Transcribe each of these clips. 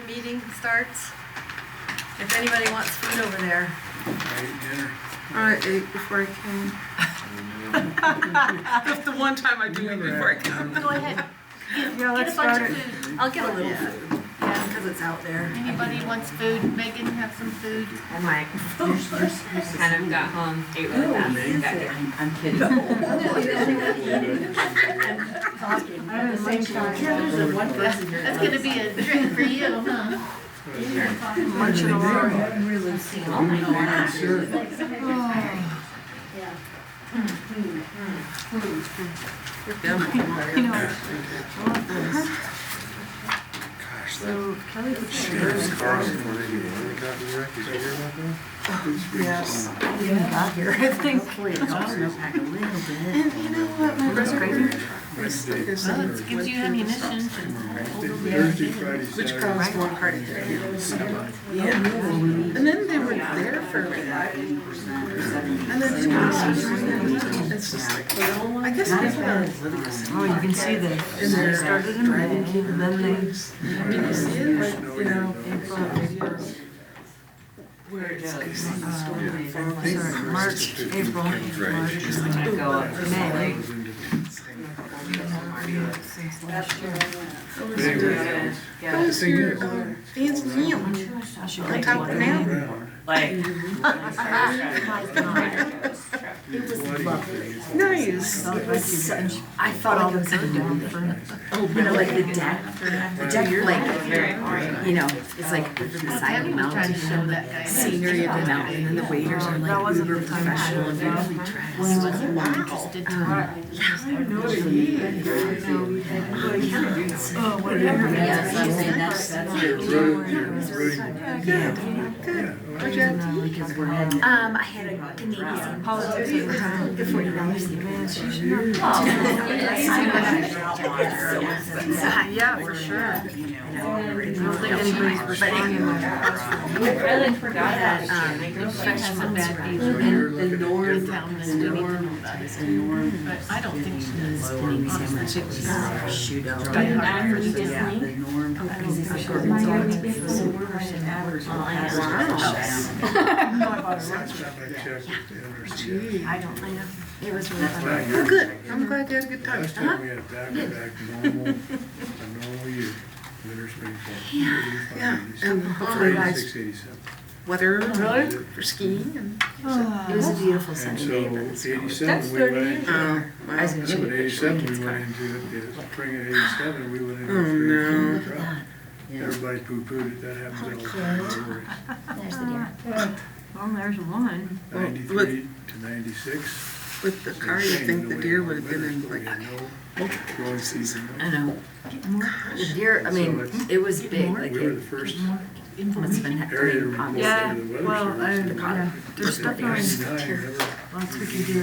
the meeting starts. If anybody wants food over there. I ate before I came. That's the one time I do eat before I come. Go ahead. Yeah, let's Get a bunch start of it. food. I'll get a little food, because it's out there. Anybody wants food? Megan, have some food. I might. Kind of got home, ate really fast, and got here. I'm kidding. I'm the same time. That's gonna be a treat for you, huh? Munching along. So Kelly was yes, we even got here, I think. And you know what, my brother Well, it gives you ammunition to hold over which caused one heart attack. Yeah. And then they were there for a while. And then it's just like, well, I guess people are oblivious. Oh, you can see that. And they started in red and then they. Did you see it? Like, you know, April videos. Where it's March, April, March, is going to go up to May. How was your fancy meal? On top of the mountain? Like, It was lovely. Nice. It was such, I felt like it was down for, you know, like the deck, like, you know, it's like the side of the Trying to mountain, show that guy. scenery of the mountain, and the waiters are That like wasn't uber the time. professional and beautifully He dressed. wasn't more interested to Oh, whatever. Yes, I'm saying that's What'd you have to eat? I had a Canadian politics for $40. Yeah, for sure. I don't think anybody's responding. I really forgot about it. She has a bad view. And the norm In town that's doing it. But I don't think she does. shootout. Die hard for the Yeah, the norm. I know. It was really fun. Oh, good. I'm glad you had a good time. Last time we had back-to-back normal, a normal year, winter, spring, fall. Yeah, and hopefully nice 86, 87. weather for skiing and. It was a beautiful And sunny so day, but it's 87, we went into, Oh, I was wow. gonna so show in you. 87, we went into, the spring of 87, we went into Oh, a no. 3-foot drought. Yeah. Everybody poo-pooed it, that happens all the time. There's the deer. Well, there's one. 93 to 96. With the car, you think the deer would have been in We like, had no growing season. I know. The deer, I mean, it was big, like We were it the first must have been, area to obviously. Yeah, the weather well, service. yeah, there's stuff on 99, lots we can do.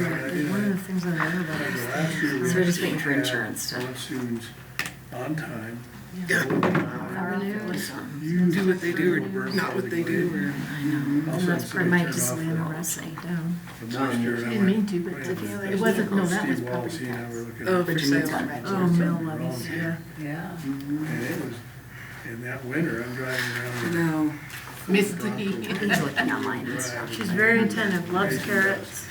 One of the things I know about the it. last year we So we're just waiting for had insurance to. monsoons on time. do what they do or not what they do or. I know. Also, That's somebody might turned just off slam the- a wrestling down. the moisture, and I Didn't went, mean to, but went it to wasn't, no, that was Steve probably. Wallace, he and I were looking Oh, at for it, sale. Oh, mill levies, yeah. Yeah. and it was, in that winter, I'm driving around with No. Misty. He's looking online and stuff. She's very attentive, loves carrots.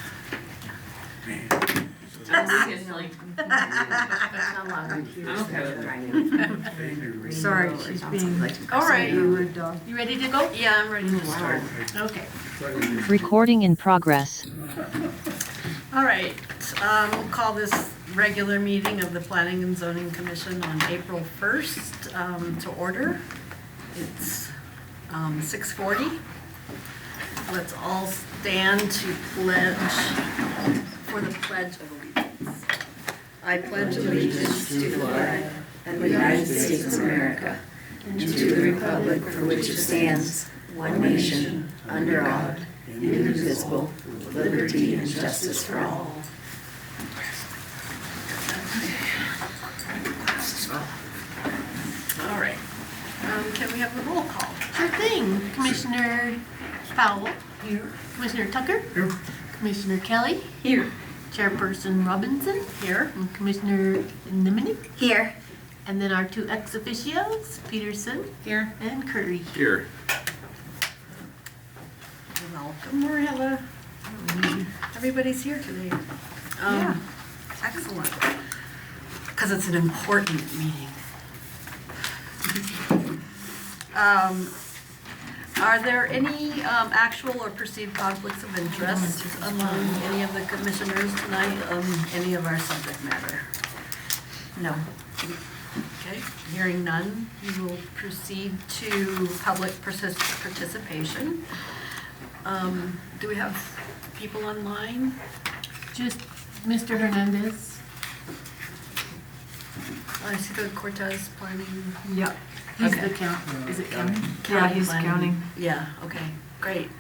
Sorry, she's being All right. a rude dog. You ready to go? Yeah, I'm ready to start. Okay. Recording in progress. All right, we'll call this regular meeting of the Planning and Zoning Commission on April 1st to order. It's 6:40. Let's all stand to pledge, for the Pledge of Allegiance. I pledge allegiance to the flag of the United States of America and to the republic for which it stands, one nation, under God, indivisible, with liberty and justice for all. All right. Can we have the roll call? Sure thing. Commissioner Powell. Here. Commissioner Tucker. Here. Commissioner Kelly. Here. Chairperson Robinson. Here. And Commissioner Nimini. Here. And then our two ex officios, Peterson Here. and Curry. Here. Welcome, Marilla. Everybody's here today. Yeah. Excellent. Because it's an important meeting. Are there any actual or perceived conflicts of interest among any of the commissioners tonight on any of our subject matter? No. Okay, hearing none, we will proceed to public participation. Do we have people online? Just Mr. Hernandez. I see the Cortez planning. Yep. He's Okay. the count, is it counting? Yeah, he's planning. counting. Yeah, okay, great.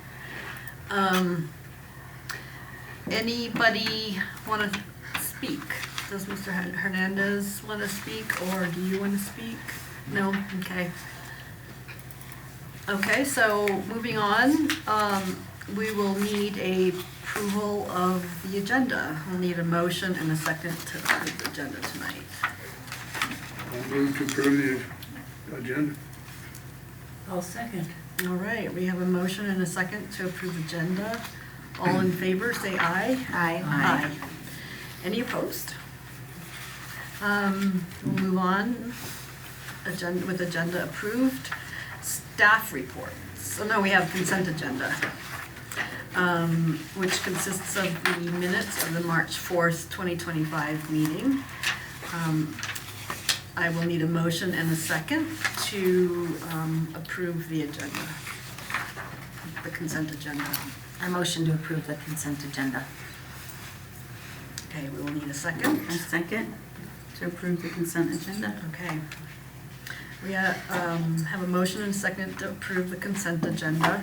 Anybody want to speak? Does Mr. Hernandez want to speak, or do you want to speak? No? Okay. Okay, so moving on, we will need a approval of the agenda. We'll need a motion and a second to approve the agenda tonight. I'll move to approve the agenda. I'll second. All right, we have a motion and a second to approve the agenda. All in favor, say aye. Aye. Any opposed? We'll move on. With agenda approved. Staff reports. So no, we have consent agenda, which consists of the minutes of the March 4th, 2025 meeting. I will need a motion and a second to approve the agenda, the consent agenda. I motion to approve the consent agenda. Okay, we will need a second. And second, to approve the consent agenda. Okay. We have a motion and a second to approve the consent agenda.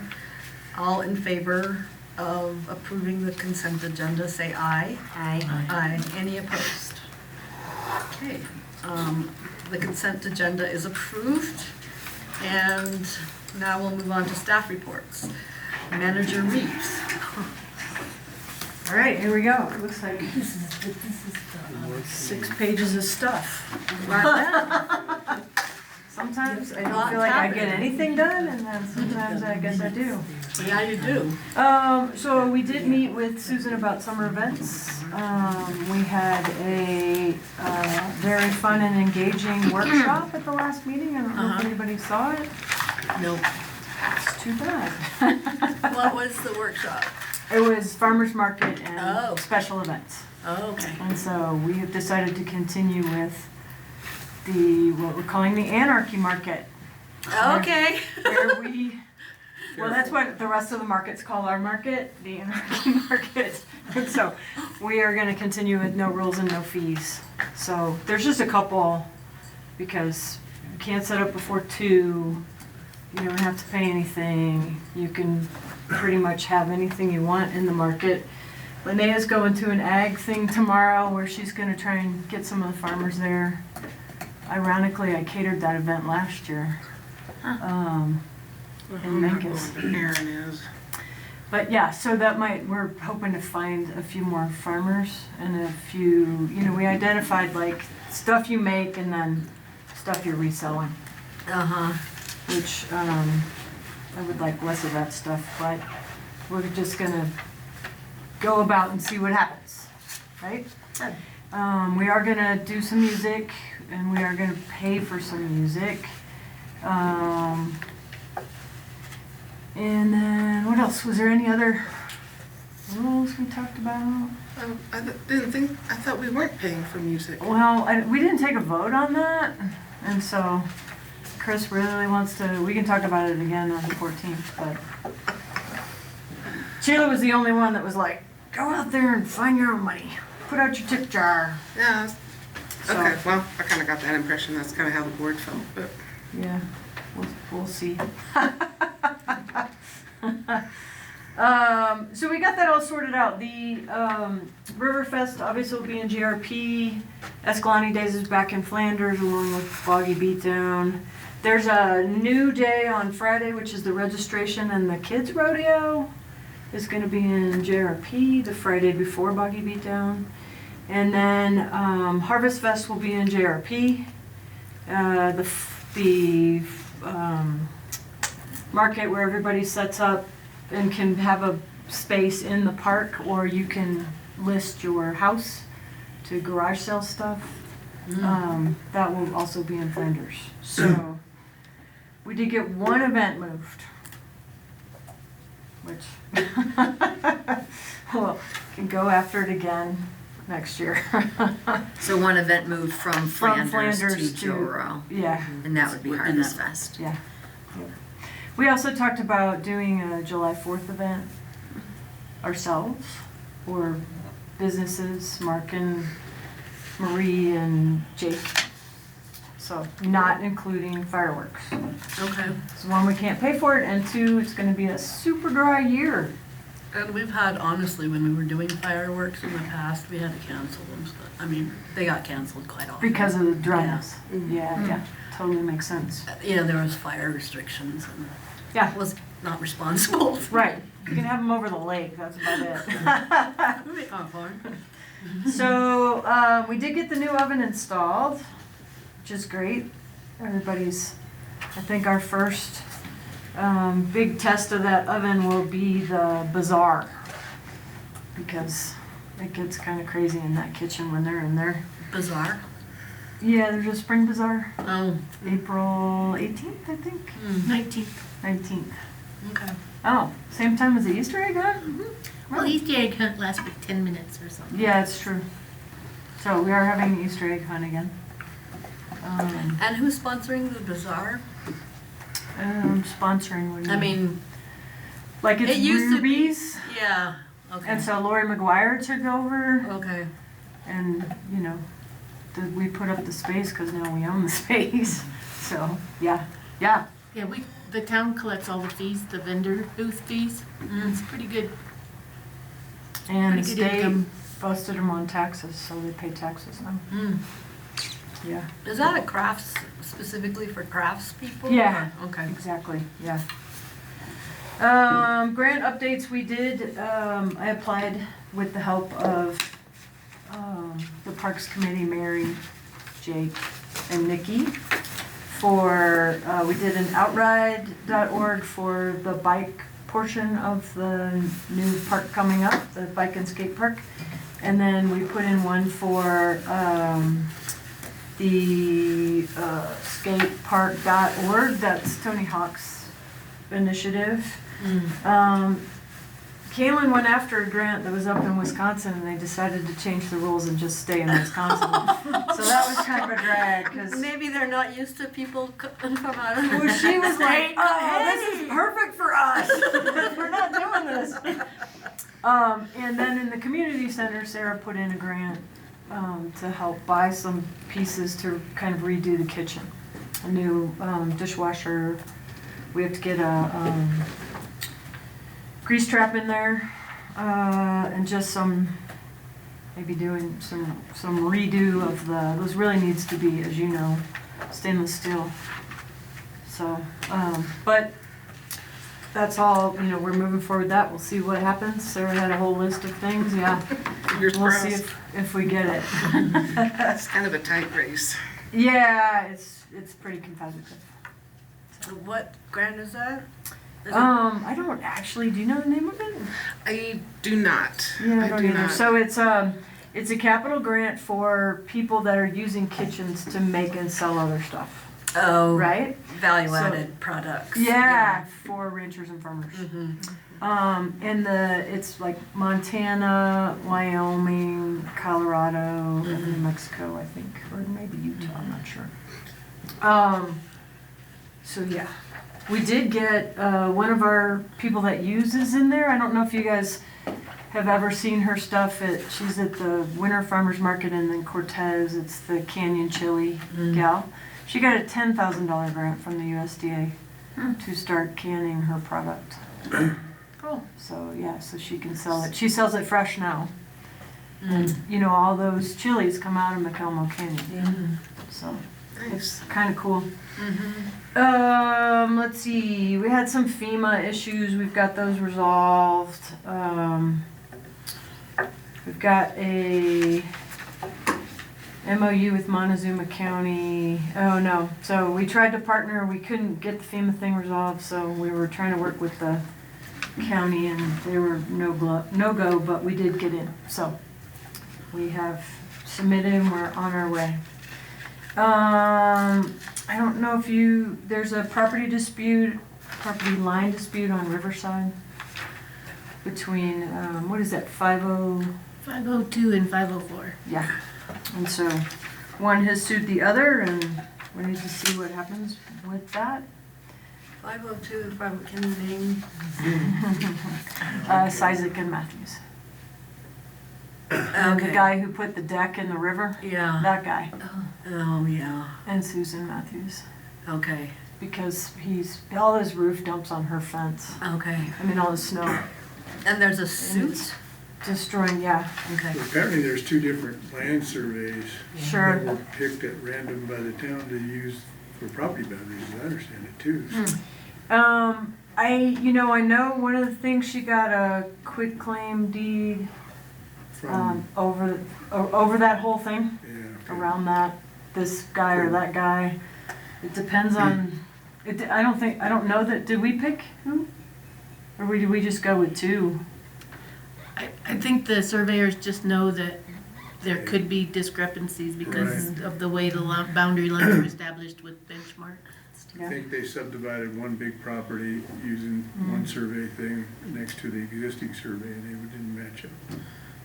All in favor of approving the consent agenda, say aye. Aye. Aye. Any opposed? Okay, the consent agenda is approved. And now we'll move on to staff reports. Manager Reeves. All right, here we go. It looks like 6 pages of stuff. Sometimes I don't feel like I get anything done, and then sometimes I guess I do. Yeah, you do. So we did meet with Susan about summer events. We had a very fun and engaging workshop at the last meeting. I don't know if anybody saw it. Nope. It's too bad. What was the workshop? It was farmer's market and Oh. special events. Oh, okay. And so we have decided to continue with what we're calling the anarchy market. Okay. Where we, well, that's what the rest of the markets call our market, the anarchy market. And so we are gonna continue with no rules and no fees. So there's just a couple, because you can't set up before 2, you don't have to pay anything, you can pretty much have anything you want in the market. Linnea's going to an ag thing tomorrow where she's gonna try and get some of the farmers there. Ironically, I catered that event last year. In Memphis. Aaron is. But yeah, so we're hoping to find a few more farmers and a few, we identified like stuff you make and then stuff you're reselling, which I would like less of that stuff, but we're just gonna go about and see what happens, right? We are gonna do some music and we are gonna pay for some music. And then, what else? Was there any other rules we talked about? I thought we weren't paying for music. Well, we didn't take a vote on that, and so Chris really wants to, we can talk about it again on the 14th, but Sheila was the only one that was like, go out there and find your own money. Put out your tip jar. Yeah. So- Okay, well, I kind of got that impression. That's kind of how the board felt, but. Yeah, we'll see. So we got that all sorted out. The Riverfest obviously will be in GRP. Escalante Days is back in Flanders along with Boggy Beatdown. There's a new day on Friday, which is the registration and the kids rodeo is going to be in JRP the Friday before Boggy Beatdown. And then Harvest Fest will be in JRP. the market where everybody sets up and can have a space in the park, or you can list your house to garage sale stuff. That will also be in Flanders. So we did get one event moved, which we'll can go after it again next year. So one event moved from Flanders to Flanders to- Joro, Yeah. and that would be And Harvest that- Fest. Yeah. We also talked about doing a July 4th event ourselves, or businesses, Mark and Marie and Jake. So not including fireworks. Okay. So one, we can't pay for it, and two, it's gonna be a super dry year. And we've had, honestly, when we were doing fireworks in the past, we had to cancel them. So, I mean, they got canceled quite often. Because of the dryness. Yeah, totally makes sense. You know, there was fire restrictions and Yeah, was not responsible. right. You can have them over the lake, that's about it. Would be kind of fun. So, we did get the new oven installed, which is great. Everybody's, I think our first big test of that oven will be the bazaar, because it gets kind of crazy in that kitchen when they're in there. Bizarre. Yeah, there's a spring bazaar, Oh, April 18th, I think, 19th. 19th. okay. Oh, same time as the Easter egg hunt? Well, Easter egg hunt lasts like 10 minutes or something. Yeah, it's true. So we are having an Easter egg hunt again. And who's sponsoring the bazaar? Sponsoring. What do you I mean, like it's it used to be- Ruby's, yeah, okay. and so Lori McGuire took over, Okay. and we put up the space because now we own the space. So yeah. Yeah, the town collects all the fees, the vendor booth fees. It's pretty good. And the Pretty good state income. busted them on taxes, so they pay taxes now. Mm. Yeah. Is that a crafts, specifically for crafts people? Yeah. Or- Okay. Exactly, yeah. Grant updates we did, I applied with the help of the Parks Committee, Mary, Jake, and Nikki, for, we did an outride.org for the bike portion of the new park coming up, the bike and skate park. And then we put in one for the skatepark.org, that's Tony Hawk's initiative. Kaylin went after a grant that was up in Wisconsin, and they decided to change the rules and just stay in Wisconsin. So that was kind of a drag, because Maybe they're not used to people from out of. well, she was like, oh, this is perfect for us. We're not doing this. And then in the community center, Sarah put in a grant to help buy some pieces to kind of redo the kitchen. A new dishwasher. We have to get a grease trap in there, and just maybe doing some redo of those really needs to be, as you know, stainless steel. So, but that's all, we're moving forward with that. We'll see what happens. Sarah had a whole list of things, yeah. Fingers We'll crossed. see if we get it. It's kind of a tight race. Yeah, it's pretty competitive. What grant is that? Is it- I don't actually, do you know the name of it? I do not. Yeah, I I don't do either. not. So it's a capital grant for people that are using kitchens to make and sell other stuff, Oh, right? value-added products. Yeah, for ranchers and farmers. Mm-hmm. And it's like Montana, Wyoming, Colorado, and New Mexico, I think, or maybe Utah, I'm not sure. So yeah, we did get one of our people that uses in there. I don't know if you guys have ever seen her stuff. She's at the Winter Farmers Market and then Cortez. It's the Canyon Chili gal. She got a $10,000 grant from the USDA to start canning her product. Cool. So yeah, so she can sell it. She sells it fresh now. And all those chilies come out of McElmo Canyon. So it's kind of cool. Let's see. We had some FEMA issues. We've got those resolved. We've got a MOU with Montezuma County, oh no, so we tried to partner, we couldn't get the FEMA thing resolved, so we were trying to work with the county and they were no go, but we did get in, so we have submitted and we're on our way. I don't know if there's a property line dispute on Riverside between, what is that, 502 and 504. Yeah, and so one has sued the other, and we need to see what happens with that. 502, can you name? Cizik and Matthews. And the guy who put the deck in the river, Yeah. that guy, Oh, yeah. and Susan Matthews, Okay. because all his roof dumps on her fence. Okay. I mean, all the snow And there's a suit? destroying, yeah, Okay. Apparently, there's two different land surveys sure. that were picked at random by the town to use for property boundaries, as I understand it too. I know one of the things, she got a quit claim deed From, over that whole thing, yeah. okay. around this guy or that guy. It depends on, I don't know that, did we pick who? Or did we just go with two? I think the surveyors just know that there could be discrepancies because of the way the boundary lines are established with benchmark. I think they subdivided one big property using one survey thing next to the existing survey, and they didn't match up.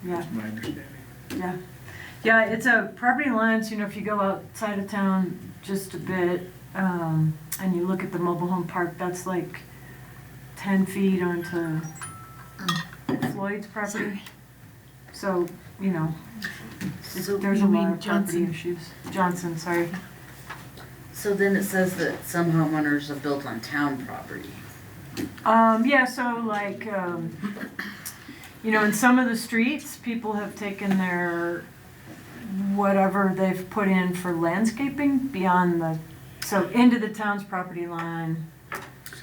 Yeah, That's my understanding. yeah. Yeah, it's a property lines, if you go outside of town just a bit, and you look at the mobile home park, that's like 10 feet onto Floyd's property. So, So there's a you lot mean of property Johnson? issues. Johnson, sorry. So then it says that some homeowners have built on town property. Yeah, so like, in some of the streets, people have taken their, whatever they've put in for landscaping beyond so into the town's property line.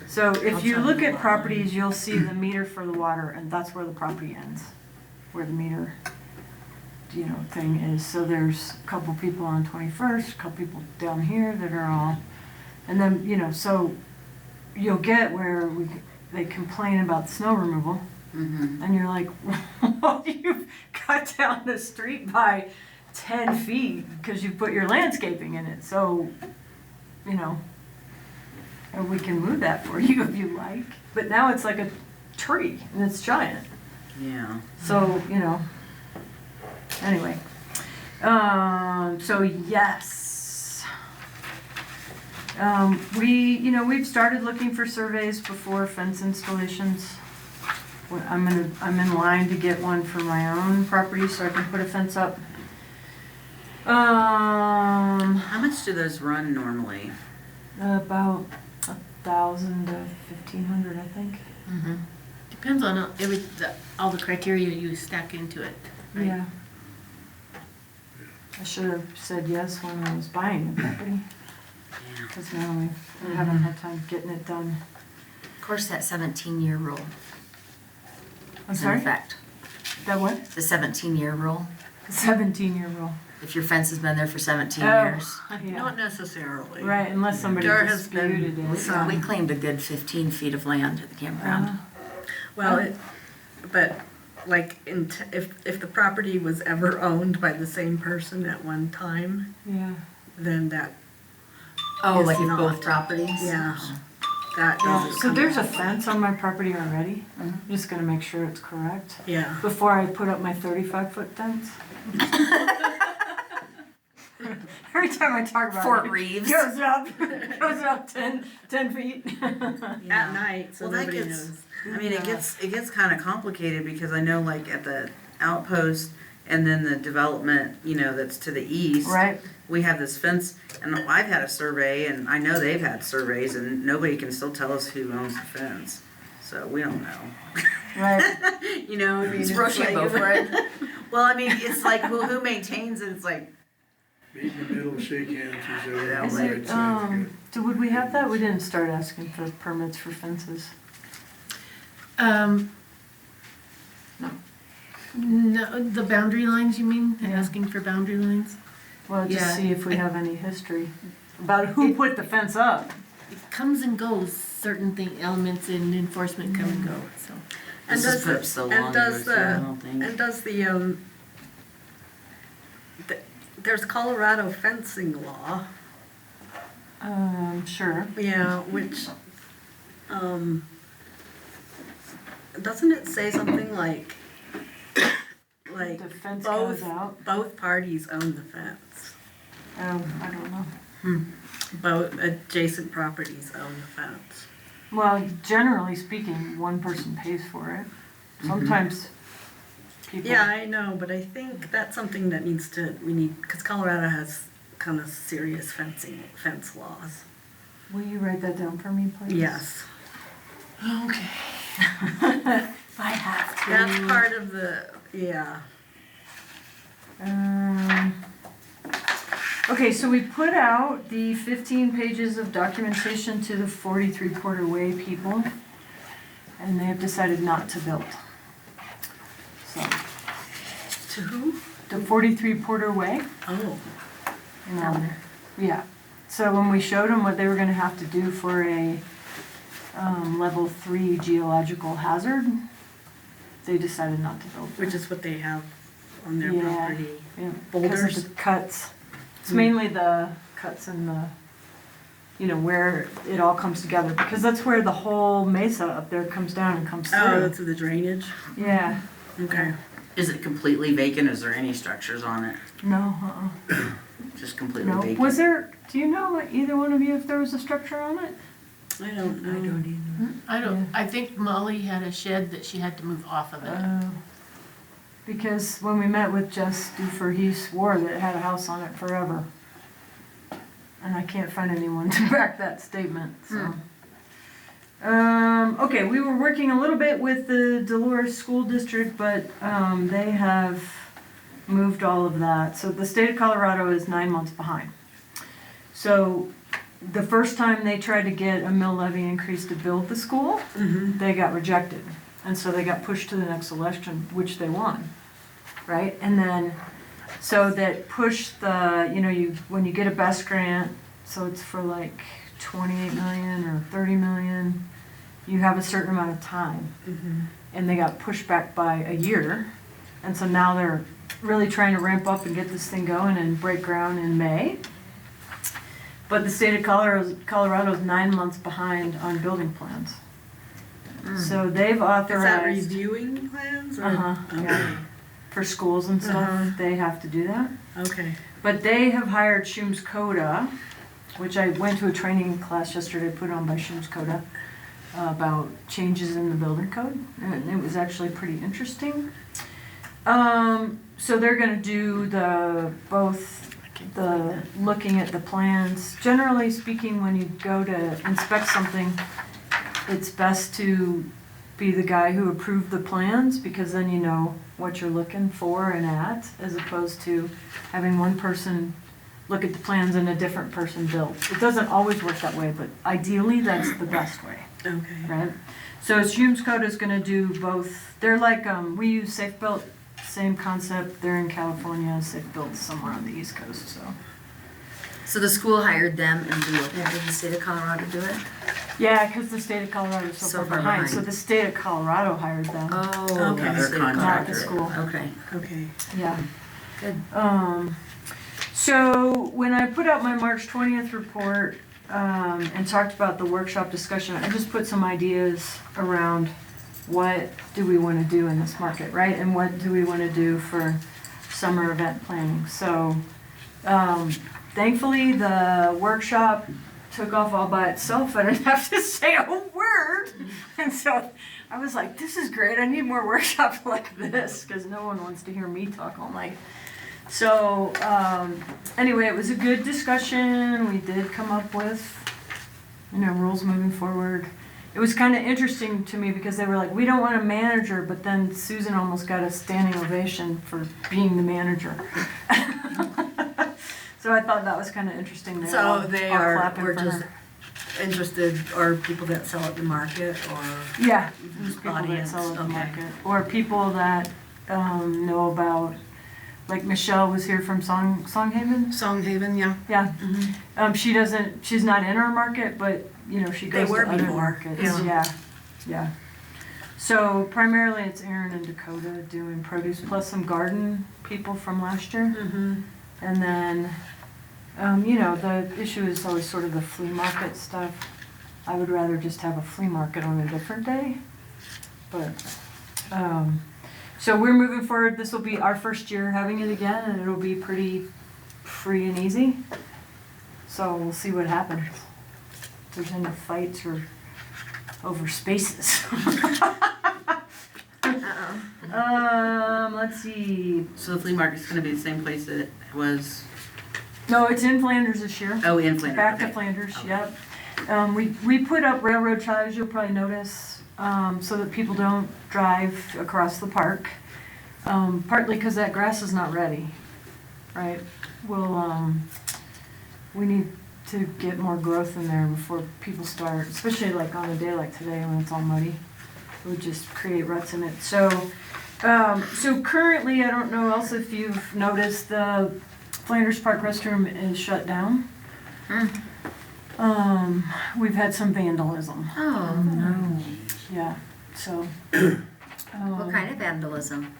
So if you look at properties, you'll see the meter for the water, and that's where the property ends, where the meter, thing is. So there's a couple people on 21st, a couple people down here that are all, and then, so you'll get where they complain about snow removal, and you're like, well, you've cut down the street by 10 feet because you put your landscaping in it. So, and we can move that for you if you like. But now it's like a tree and it's giant. Yeah. So, anyway. So yes. We've started looking for surveys before fence installations. I'm in line to get one for my own property so I can put a fence up. How much do those run normally? About 1,000 to 1,500, I think. Mm-hmm. Depends on all the criteria you stack into it, right? Yeah. I should have said yes when I was buying the property, because now we haven't had time getting it done. Of course, that 17-year rule I'm is in sorry? effect. That what? The 17-year rule. 17-year rule. If your fence has been there for 17 Oh, years. yeah. Not necessarily. Right, unless somebody There has been disputed it. some- We claimed a good 15 feet of land at the campground. Well, but like if the property was ever owned by the same person at one time, Yeah. then that, Oh, It's like if not. both properties? yeah, that Yeah, doesn't so come there's a up. fence on my property already. I'm just gonna make sure it's correct Yeah. before I put up my 35-foot fence. Every time I talk about Fort it, Reeves. it goes up 10 feet. At night, so Well, that nobody gets, knows. I mean, it gets kind of complicated because I know like at the outpost and then the development, that's to the east. Right, We have this fence, and I've had a survey, and I know they've had surveys, and nobody can still tell us who owns the fence. So we don't know. right. I mean, It's it's Rochambeau like- for it. Well, I mean, it's like, well, who maintains it? It's like, Meet in the middle, shake hands, or Yeah, Is whatever. it, so would we have that? We didn't start asking for permits for fences. No, the boundary lines, you mean? Yeah. Asking for boundary lines? Well, just Yeah. see if we have any history about who put the fence up. It comes and goes, certain elements in enforcement come and go, so. And This has does put the- up so and long does ago, too, I the- don't think. And does there's Colorado fencing law, Sure. yeah, which, doesn't it say something like The fence goes both, out. both parties own the fence? Oh, I don't know. Both adjacent properties own the fence. Well, generally speaking, one person pays for it. Sometimes people. Yeah, I know, but I think that's something that we need, because Colorado has kind of serious fence laws. Will you write that down for me, please? Yes. Okay. If I have to. That's part of the, yeah. Okay, so we put out the 15 pages of documentation to the 43 Porter Way people, and they have decided not to build. So, To who? the 43 Porter Way, Oh. yeah. So when we showed them what they were gonna have to do for a level 3 geological hazard, they decided not to build. Which is what they have on their Yeah. property. Yeah, Boulders? because of the cuts. It's mainly the cuts and the, where it all comes together, because that's where the whole mesa up there comes down and comes Oh, through. that's the drainage? Yeah, Okay. Is it completely vacant? Is there any structures on it? no, Just completely no. vacant? Was there, do you know, either one of you, if there was a structure on it? I don't know. I think Molly had a shed that she had to move off of it. Because when we met with Jess Dufer, he swore that it had a house on it forever. And I can't find anyone to back that statement, so. Okay, we were working a little bit with the Dolores School District, but, they have moved all of that. So the state of Colorado is 9 months behind. So the first time they tried to get a mill levy increase to build the school, Mm-hmm. they got rejected. And so they got pushed to the next election, which they won, right? And then, so that pushed the, when you get a BEST grant, so it's for like 28 million or 30 million, you have a certain amount of time. Mm-hmm. And they got pushed back by a year. And so now they're really trying to ramp up and get this thing going and break ground in May. But the state of Colorado's 9 months behind on building plans. So they've Is that authorized, reviewing plans or? Uh-huh, Okay. yeah. For schools and stuff, Uh-huh. they have to do that. Okay. But they have hired Shums Coda, which I went to a training class yesterday put on by Shums Coda about changes in the building code, and it was actually pretty interesting. So they're gonna do looking at the plans. Generally speaking, when you go to inspect something, it's best to be the guy who approved the plans, because then you know what you're looking for and at, as opposed to having one person look at the plans and a different person build. It doesn't always work that way, but ideally, that's the best way, Okay. right? So Humes Code is gonna do both. They're like, we use Safe Built, same concept. They're in California, Safe Built somewhere on the East Coast, so. So the school hired them and did the state of Colorado do it? Yeah, because the state of Colorado is so far behind, so the state of Colorado hired them. Oh, Okay. the Their state of Not contractor. the school, Okay, Okay. yeah. good. So when I put out my March 20th report, and talked about the workshop discussion, I just put some ideas around what do we want to do in this market, right? And what do we want to do for summer event planning? So, thankfully, the workshop took off all by itself. I didn't have to say a word. And so I was like, this is great. I need more workshops like this, because no one wants to hear me talk all night. So, anyway, it was a good discussion. We did come up with, rules moving forward. It was kind of interesting to me because they were like, we don't want a manager, but then Susan almost got a standing ovation for being the manager. So I thought that was kind of interesting. So they all are, clapping we're for just her. interested, or people that sell at the market, or? Yeah, who's people that Audience, sell at the okay. market, or people that know about like Michelle was here from Songhaven. Songhaven, yeah. Yeah. She's not in our market, but, you know, she They goes were to other before. markets. Yeah. Yeah. So primarily it's Aaron and Dakota doing produce plus some garden people from last year. Mm-hmm. And then, you know, the issue is always sort of the flea market stuff. I would rather just have a flea market on a different day. But, so we're moving forward. This will be our first year having it again, and it'll be pretty free and easy. So we'll see what happens. If there's any fights or over spaces. Let's see. So the flea market's gonna be the same place that it was, No, it's in Flanders this year. oh, in Flanders, Back to okay. Flanders, Okay. yep. We put up railroad ties, you'll probably notice, so that people don't drive across the park. Partly because that grass is not ready, right? We need to get more growth in there before people start, especially like on a day like today when it's all muddy. It would just create ruts in it. So currently, I don't know else if you've noticed, the Flanders Park restroom is shut down. We've had some vandalism. Oh, no. Yeah, so. What kind of vandalism?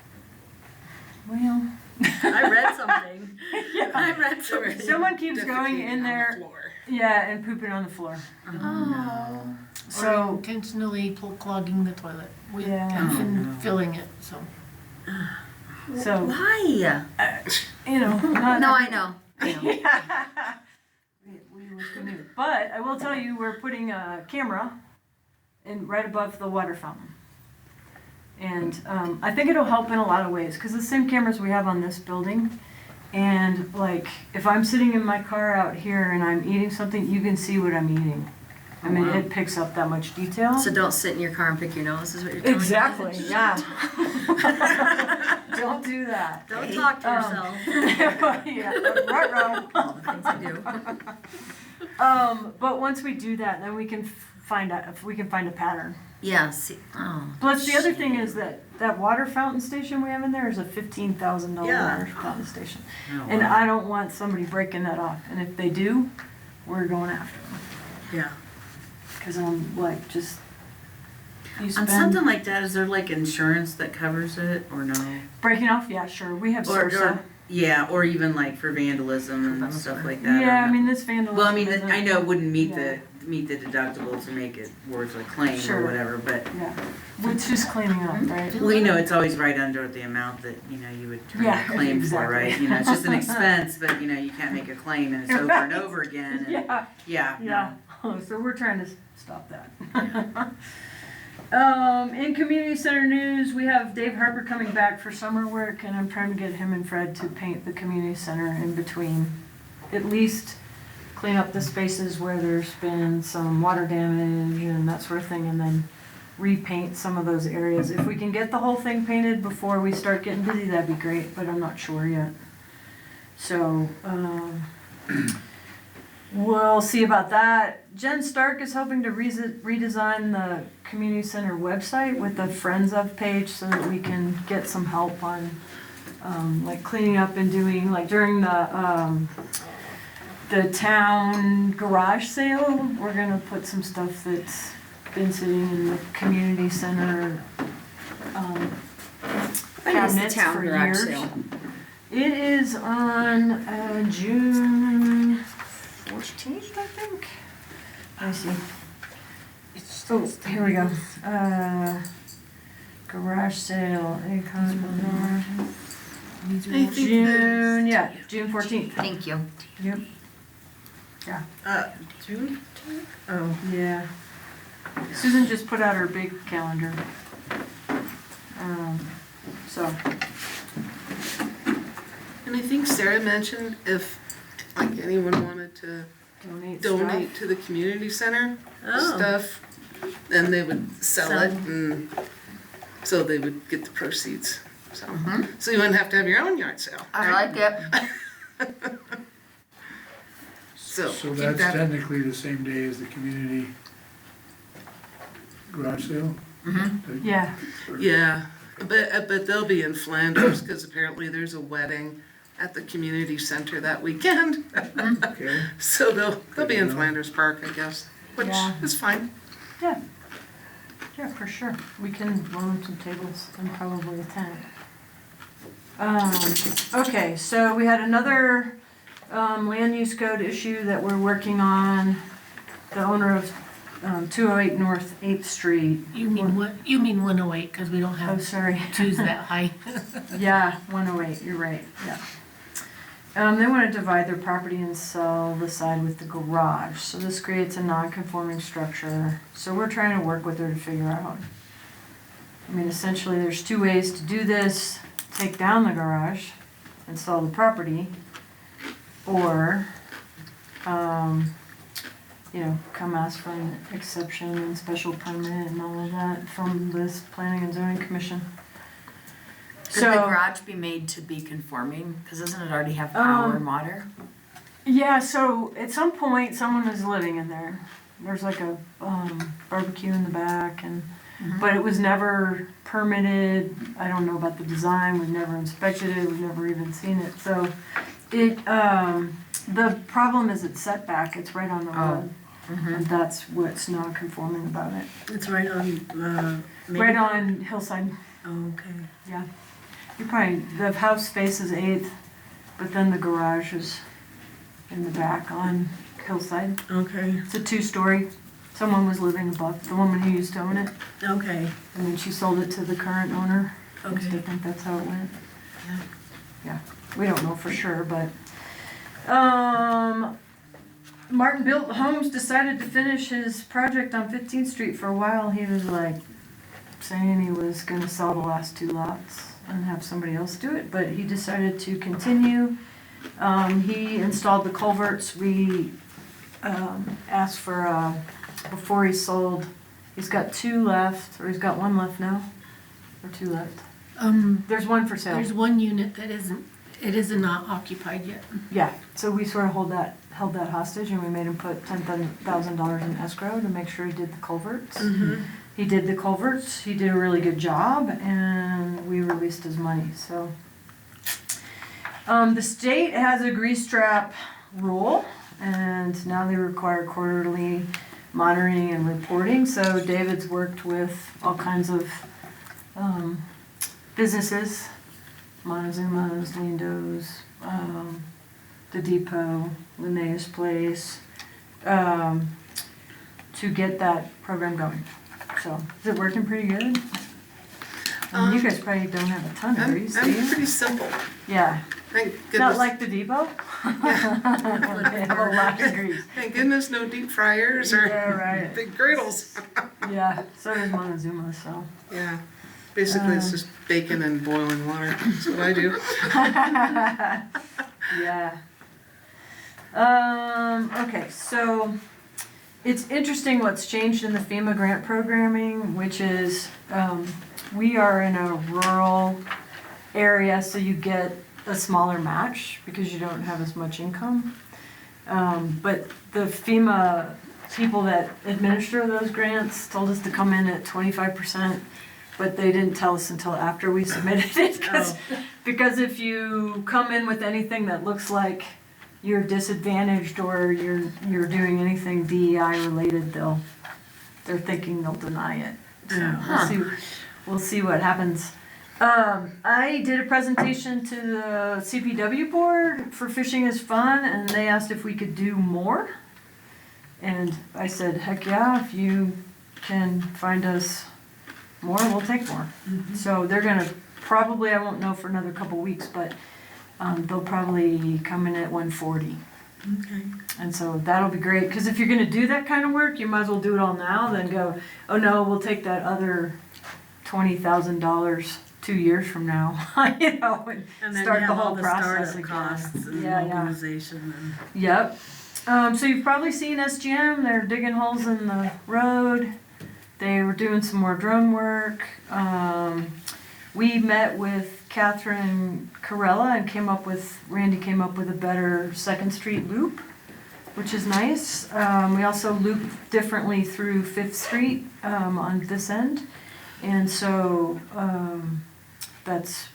Well, I read something. I read something. someone keeps going Defecating in on the there, floor. yeah, and pooping on the floor. Oh. Or So, intentionally clogging the toilet with Yeah. and filling it, so. so, Why? you know. not- No, I know. I know. We wish we knew. But I will tell you, we're putting a camera in right above the water fountain. And I think it'll help in a lot of ways, because the same cameras we have on this building. And like, if I'm sitting in my car out here and I'm eating something, you can see what I'm eating. I mean, wow. it picks up that much detail. So don't sit in your car and pick your nose, is what you're telling me? Exactly, yeah. Don't do that. Don't talk to yourself. Yeah, right. All the things I do. But once we do that, then we can find out if we can find a pattern. Yeah, see, oh. Plus, the other thing is that water fountain station we have in there is a $15,000 Yeah. water fountain station. Oh, And wow. I don't want somebody breaking that off. And if they do, we're going after them. Yeah. Because I'm like, just, you On spend, something like that, is there like insurance that covers it, or no? breaking off, yeah, sure. We have Or, SORSA. yeah, or even like for vandalism and stuff like that. or Yeah, I no? mean, this vandalism. Well, I mean, isn't- I know it wouldn't meet Yeah. the deductible to make it worth a claim Sure. or whatever, but Yeah, it's just cleaning up, right? we know it's always right under the amount that, you know, you would turn Yeah, a claim exactly. for, right? You know, it's just an expense, but you know, you can't make a claim and it's over and over again. And Yeah, yeah, yeah. So we're trying to stop that. In community center news, we have Dave Harper coming back for summer work, and I'm trying to get him and Fred to paint the community center in between. At least clean up the spaces where there's been some water damage and that sort of thing, and then repaint some of those areas. If we can get the whole thing painted before we start getting busy, that'd be great, but I'm not sure yet. So, we'll see about that. Jen Stark is hoping to redesign the community center website with the Friends of page so that we can get some help on like cleaning up and doing, like during the town garage sale, we're gonna put some stuff that's been sitting in the community center When is the cabinets town for garage years. sale? It is on June 14th, I think. Let me see. Oh, here we go. Garage sale, June, yeah, June 14th. Thank you. Yep. June? Oh, yeah. Susan just put out her big calendar. So, And I think Sarah mentioned if like anyone wanted to donate stuff. to the community center Oh. stuff, then they would sell Sell. it, and so they would get the proceeds. So, Mhm. so you wouldn't have to have your own yard sale. I like it. So So keep that's that. technically the same day as the community garage sale? Mhm. Yeah, Yeah, But they'll be in Flanders, because apparently there's a wedding at the community center that weekend. Okay. So they'll be in Flanders Park, I guess, which Yeah. is fine. Yeah. Yeah, for sure. We can loan them some tables and probably a tent. Okay, so we had another, land use code issue that we're working on. The owner of, 208 North 8th Street. You mean what, you mean 108, because we don't Oh, have sorry. twos that high. Yeah, 108, you're right, yeah. They want to divide their property and sell the side with the garage, so this creates a non-conforming structure. So we're trying to work with her to figure out. I mean, essentially, there's two ways to do this: take down the garage and sell the property, or, come ask for an exception and special permit and all of that from this Planning and Zoning Commission. Could the garage be made to be conforming? Because doesn't it already have power and water? Yeah, so at some point, someone was living in there. There's like a barbecue in the back, and but it was never permitted. I don't know about the design. We've never inspected it. We've never even seen it. So it the problem is it's setback. It's right on the road, and that's what's non-conforming about it. It's right on, Right on Hillside. Oh, okay. Yeah, you probably the house faces 8th, but then the garage is in the back on Hillside. Okay, It's a 2-story. Someone was living above, the woman who used to own it, okay, and then she sold it to the current owner. I okay. think that's how it went. Yeah. Yeah, we don't know for sure, but, Martin Built Homes decided to finish his project on 15th Street. For a while, he was like saying he was gonna sell the last 2 lots and have somebody else do it, but he decided to continue. He installed the culverts. We, asked for, before he sold, he's got 2 left, or he's got 1 left now, or 2 left. There's 1 for sale. There's one unit that isn't not occupied yet. Yeah, so we sort of held that hostage, and we made him put $10,000 in escrow to make sure he did the culverts. He did the culverts, he did a really good job, and we released his money, so. The state has a grease trap rule, and now they require quarterly monitoring and reporting. So David's worked with all kinds of businesses, Montezuma's, Lindo's, the Depot, Linnaeus Place, to get that program going. So is it working pretty good? You guys probably don't have a ton of grease, do I'm you? pretty simple. Yeah, Thank goodness. not like the Depot? They have a lot of grease. Thank goodness no deep fryers or Yeah, right. big griddles. Yeah, so does Montezuma, so. Yeah, basically it's just bacon and boiling water. That's what I do. Yeah. Okay, so it's interesting what's changed in the FEMA grant programming, which is, we are in a rural area, so you get a smaller match because you don't have as much income. But the FEMA people that administer those grants told us to come in at 25%, but they didn't tell us until after we submitted it. Because if you come in with anything that looks like you're disadvantaged or you're doing anything DEI related, they're thinking they'll deny it. So we'll see what happens. I did a presentation to the CPW board for Fishing is Fun, and they asked if we could do more. And I said, heck yeah, if you can find us more, we'll take more. So they're gonna probably, I won't know for another couple weeks, but they'll probably come in at 140. Okay. And so that'll be great, because if you're gonna do that kind of work, you might as well do it all now, then go, oh no, we'll take that other $20,000 2 years from now, and And then start you the have all whole the process startup again. costs and Yeah, yeah. mobilization and. Yep. So you've probably seen SGM, they're digging holes in the road. They were doing some more drone work. We met with Catherine Corella and Randy came up with a better 2nd Street loop, which is nice. We also loop differently through 5th Street on this end. And so that's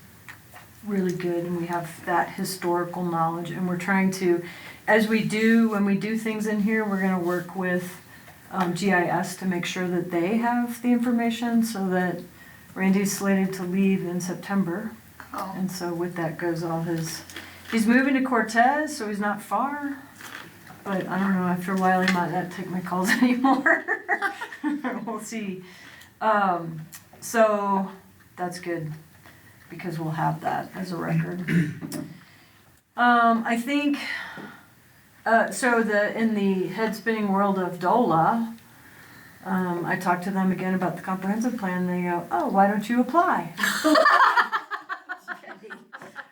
really good, and we have that historical knowledge, and we're trying to, when we do things in here, we're gonna work with GIS to make sure that they have the information, so that Randy's slated to leave in September. Oh. And so with that goes he's moving to Cortez, so he's not far. But I don't know, after a while he might not take my calls anymore. We'll see. So that's good, because we'll have that as a record. I think, in the head spinning world of DOLA, I talked to them again about the comprehensive plan, and they go, oh, why don't you apply?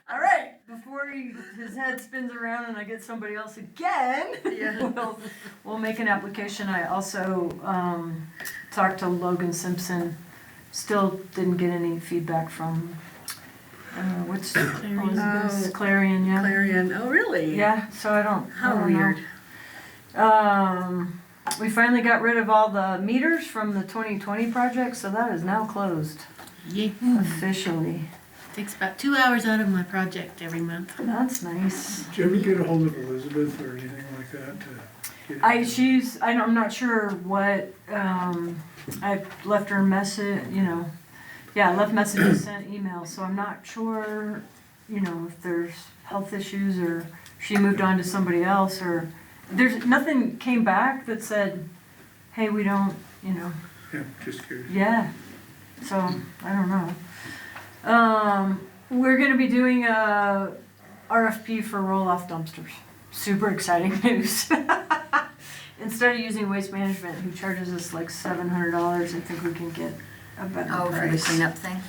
All right, before his head spins around and I get somebody else again, we'll make an application. I also talked to Logan Simpson. Still didn't get any feedback from Clarion. Clarion, yeah. Clarion, oh, really? Yeah, so I don't How know. weird. We finally got rid of all the meters from the 2020 project, so that is now closed Yeah. officially. Takes about 2 hours out of my project every month. That's nice. Did you ever get a hold of Elizabeth or anything like that to get it? I'm not sure what, I left her a message, I left messages, sent emails, so I'm not sure, if there's health issues or she moved on to somebody else, or there's nothing came back that said, hey, we don't, Yeah, just curious. yeah, so I don't know. We're gonna be doing a RFP for roll-off dumpsters. Super exciting news. Instead of using Waste Management, who charges us like $700, I think we can get a better Oh, for the price. cleanup thing?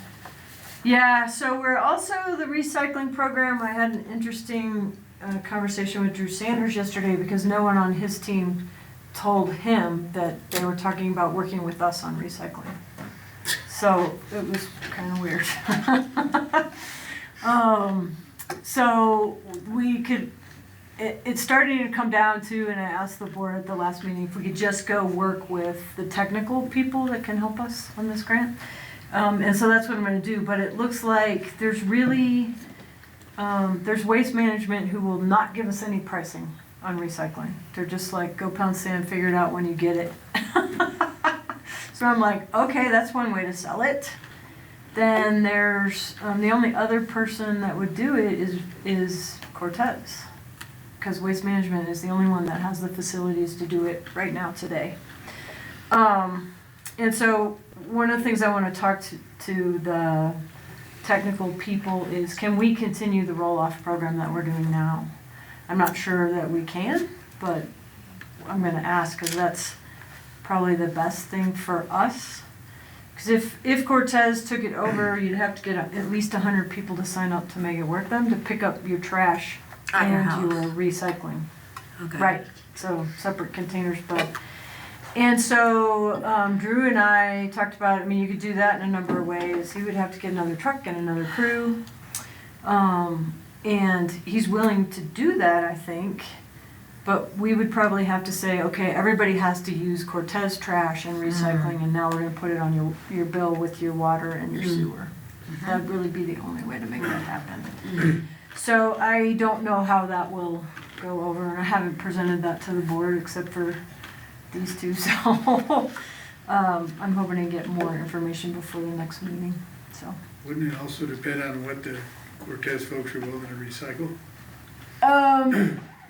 Yeah, so we're also the recycling program. I had an interesting conversation with Drew Sanders yesterday, because no one on his team told him that they were talking about working with us on recycling. So it was kind of weird. So we could, it's starting to come down to, and I asked the board at the last meeting if we could just go work with the technical people that can help us on this grant. And so that's what I'm gonna do, but it looks like there's really, there's Waste Management who will not give us any pricing on recycling. They're just like, go pound sand, figure it out when you get it. So I'm like, okay, that's one way to sell it. Then there's, the only other person that would do it is Cortez. Because Waste Management is the only one that has the facilities to do it right now today. And so one of the things I want to talk to the technical people is, can we continue the roll-off program that we're doing now? I'm not sure that we can, but I'm going to ask, because that's probably the best thing for us. Because if Cortez took it over, you'd have to get at least 100 people to sign up to make it work, them to pick up your trash At your and house. your recycling. Okay. Right, so separate containers, but, and so Drew and I talked about, I mean, you could do that in a number of ways. He would have to get another truck and another crew. And he's willing to do that, I think. But we would probably have to say, okay, everybody has to use Cortez trash and recycling, and now we're gonna put it on your bill with your water and your sewer. That'd really be the only way to make that happen. So I don't know how that will go over, and I haven't presented that to the board except for these two, so I'm hoping to get more information before the next meeting, so. Wouldn't it also depend on what the Cortez folks are willing to recycle?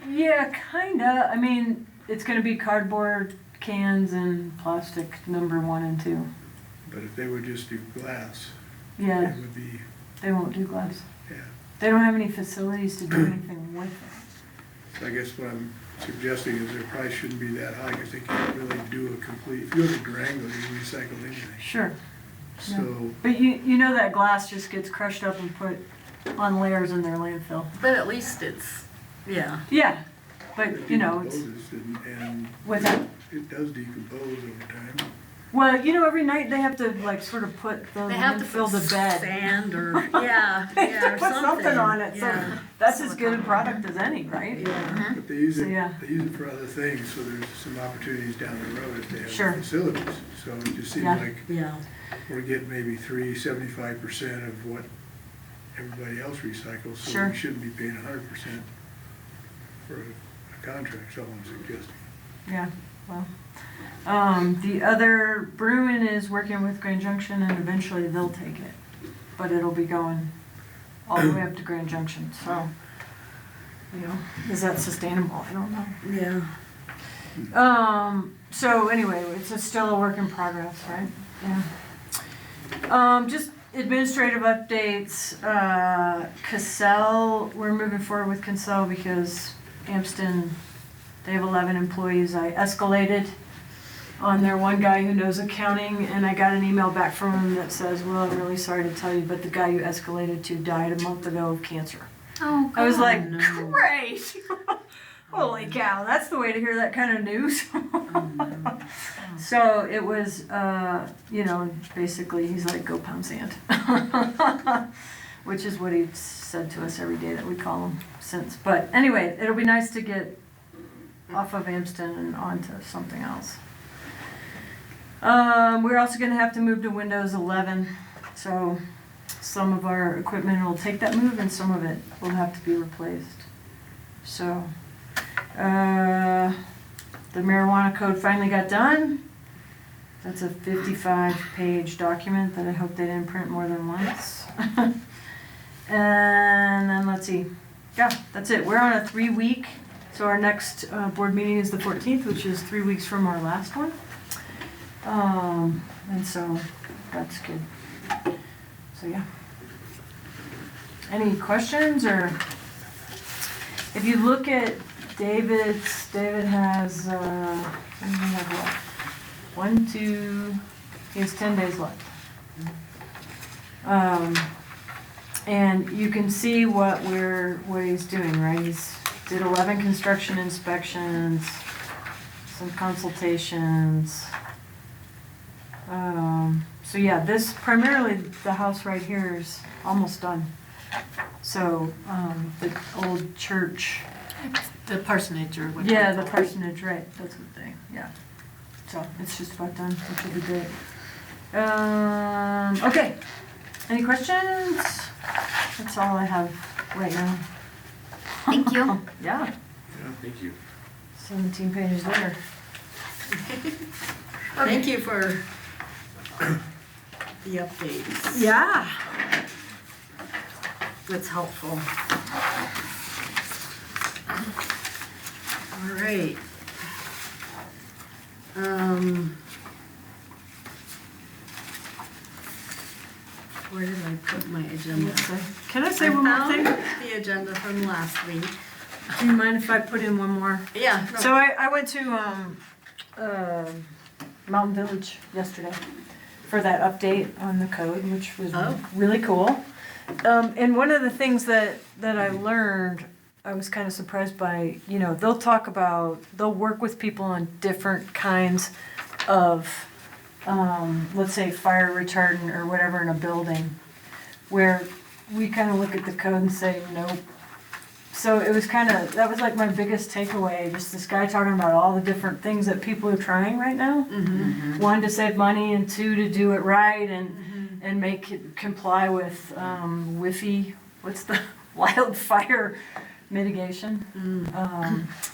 Yeah, kinda. I mean, it's gonna be cardboard cans and plastic number 1 and 2. But if they would just do glass, Yeah, it would be, they won't do gloves. yeah. They don't have any facilities to do anything with it. So I guess what I'm suggesting is their price shouldn't be that high, because they can't really do a complete, if you go to Durango, you recycle anything. Sure. So, But you know that glass just gets crushed up and put on layers in their landfill. But at least it's, yeah. Yeah, but it you know, it's, decomposes, and what's that? it does decompose over time. Well, every night they have to like sort of put the They have to fill put the bed. sand or, yeah, They have yeah, to or put something on it, Yeah. so that's as good a product as any, right? Yeah. But they use So, it, yeah. they use it for other things, so there's some opportunities down the road if they have Sure. the facilities. So it just seems Yeah. like Yeah. we're getting maybe 75% of what everybody else recycles, so Sure. we shouldn't be paying 100% for a contract, so I'm suggesting. Yeah, well, the other, Bruin is working with Grand Junction and eventually they'll take it. But it'll be going all the way up to Grand Junction, so, you know, is that sustainable? I don't know. Yeah. So anyway, still a work in progress, right? Yeah. Just administrative updates, Cassell, we're moving forward with Cassell because Hampton, they have 11 employees. I escalated on their one guy who knows accounting, and I got an email back from him that says, well, I'm really sorry to tell you, but the guy you escalated to died a month ago of cancer. Oh, I was like, no. great! Holy cow, that's the way to hear that kind of news. So it was, you know, basically he's like, go pound sand. Which is what he said to us every day that we call him since. But anyway, it'll be nice to get off of Amston and onto something else. We're also gonna have to move to Windows 11. So some of our equipment will take that move and some of it will have to be replaced. So, the marijuana code finally got done. That's a 55-page document that I hope they didn't print more than once. And then let's see. Yeah, that's it. We're on a 3-week. So our next board meeting is the 14th, which is 3 weeks from our last one. And so that's good. So yeah. Any questions or if you look at David has, he has 10 days left. And you can see what he's doing, right? He's did 11 construction inspections, some consultations. So yeah, this primarily the house right here is almost done. So the old church. The parsonage or whatever. Yeah, the parsonage, right, that's what they, yeah. So it's just about done, which will be great. Okay, any questions? That's all I have right now. Thank you. Yeah, Yeah, thank you. 17 pages later. Thank you for the updates. Yeah. That's helpful. All right. Where did I put my agenda? Can I say one more thing? The agenda from last week. Do you mind if I put in one more? Yeah. no. So I went to Mountain Village yesterday for that update on the code, which was Oh. really cool. And one of the things that I learned, I was kind of surprised by, you know, they'll work with people on different kinds of, let's say fire retardant or whatever in a building, where we kind of look at the code and say, nope. So it was that was like my biggest takeaway, just this guy talking about all the different things that people are trying right now. Mm-hmm. One, to save money, and two, to do it right and make it comply with WIFI, what's the wildfire mitigation.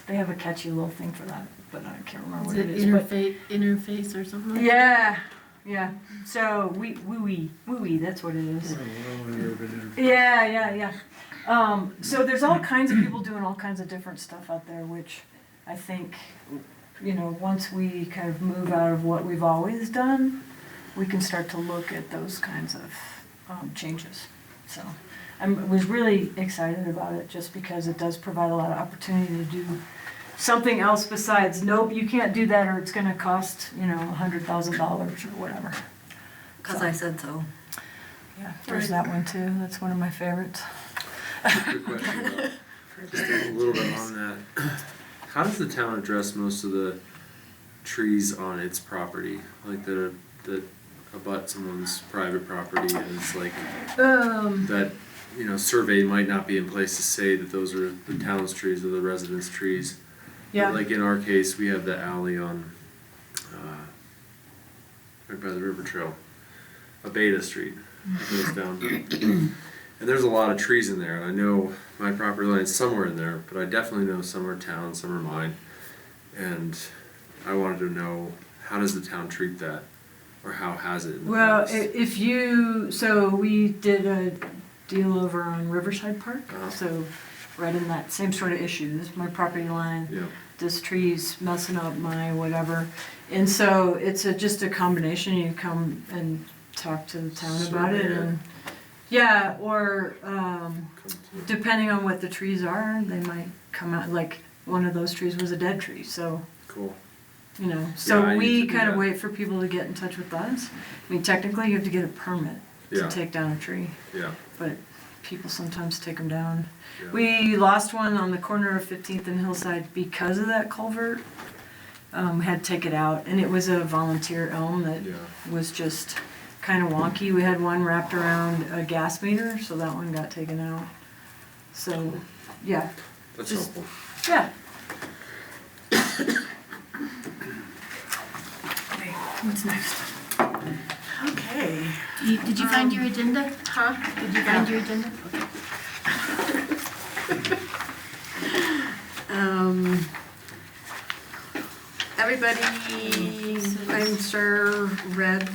They have a catchy little thing for that, but I can't remember Is what it it is. But interface or something like that? yeah. So woo-wee, that's what it is. Well, I've never been there. Yeah. So there's all kinds of people doing all kinds of different stuff out there, which I think, you know, once we kind of move out of what we've always done, we can start to look at those kinds of changes. So I was really excited about it just because it does provide a lot of opportunity to do something else besides, nope, you can't do that or it's going to cost, you know, $100,000 or whatever. Because I said so. Yeah, there's that one too. That's one of my favorites. Quick question, just a little bit on that. How does the town address most of the trees on its property, like that abut someone's private property, and it's like that, you know, survey might not be in place to say that those are the town's trees or the residents' trees. Yeah. But like in our case, we have the alley on right by the river trail, Abeta Street, it goes down. And there's a lot of trees in there, and I know my property line's somewhere in there, but I definitely know some are town, some are mine. And I wanted to know, how does the town treat that? Or how has it in the Well, past? if you, so we did a deal over on Riverside Park, Uh-huh. so right in that same sort of issue. This is my property line. Yeah, This tree's messing up my whatever. And so it's just a combination. You come and talk to the town about it Surveyor. and, yeah, or, come to- depending on what the trees are, they might come out, like, one of those trees was a dead tree, so, cool. you know. Yeah, So I we need to do kind of that. wait for people to get in touch with us. I mean, technically, you have to get a permit to Yeah. take down a tree, Yeah, but people sometimes take them down. yeah. We lost one on the corner of 15th and Hillside because of that culvert. Had to take it out, and it was a volunteer elm that Yeah. was just kind of wonky. We had one wrapped around a gas meter, so that one got taken out. So, yeah, That's just- helpful. yeah. Okay, what's next? Okay. Did you find your agenda? Huh? Did you find your agenda? Everybody, I'm sure, read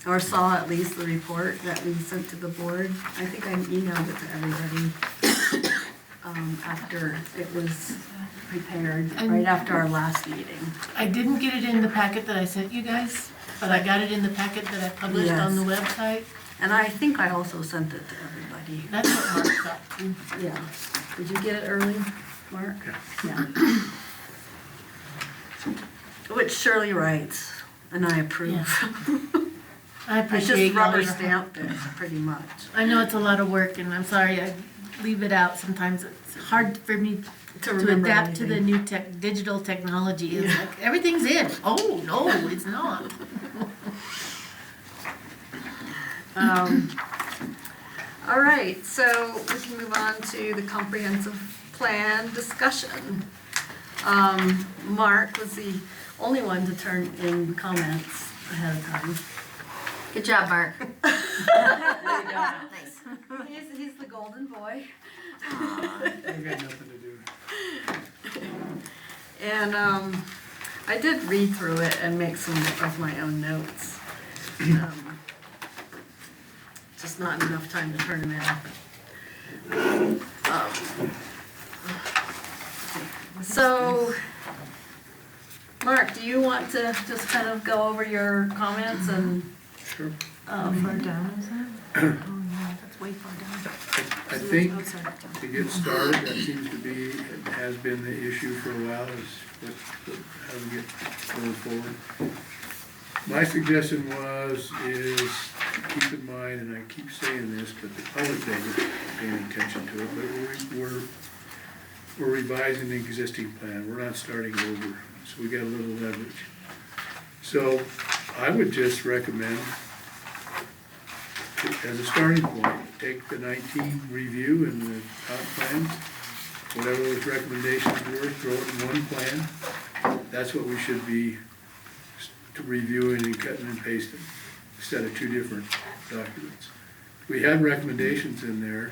or saw at least the report that we sent to the board. I think I emailed it to everybody, after it was prepared, right after our last meeting. I didn't get it in the packet that I sent you guys, but I got it in the packet that I published on the website. And I think I also sent it to everybody. That's what Mark got too. Yeah. Did you get it early, Mark? Yeah. Which Shirley writes, and I approve. I I appreciate just y'all rubber your- stamped it, pretty much. I know it's a lot of work, and I'm sorry I leave it out sometimes. It's hard for me to remember adapt to the anything. new digital technology. It's like, everything's in. Oh, no, it's not. All right, so we can move on to the comprehensive plan discussion. Mark was the only one to turn in comments ahead of time. Good job, Mark. Nice. He's the golden boy. I've got nothing to do. And I did read through it and make some of my own notes. Just not enough time to turn them in. So, Mark, do you want to just kind of go over your comments and? Sure. How far down is that? Oh, yeah, that's way far down. I think to get started, that seems to be, it has been the issue for a while, is how we get going forward. My suggestion is keep in mind, and I keep saying this, but the public doesn't pay any attention to it, but we're revising the existing plan, we're not starting over, so we got a little leverage. So I would just recommend, as a starting point, take the 19 review and the comp plan, whatever those recommendations were, throw it in one plan. That's what we should be reviewing and cutting and pasting, instead of two different documents. We had recommendations in there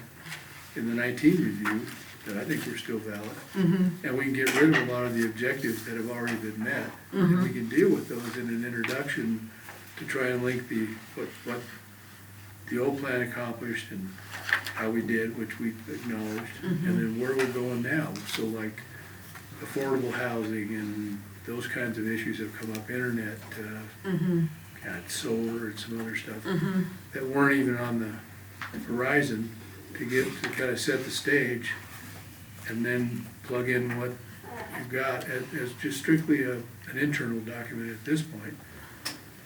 in the 19 review that I think were still valid. And we can get rid of a lot of the objectives that have already been met. And we can deal with those in an introduction to try and link what the old plan accomplished and how we did, which we acknowledged, and then where we're going now. So like affordable housing and those kinds of issues have come up, internet, solar and some other stuff that weren't even on the horizon, to kind of set the stage and then plug in what you've got as just strictly an internal document at this point,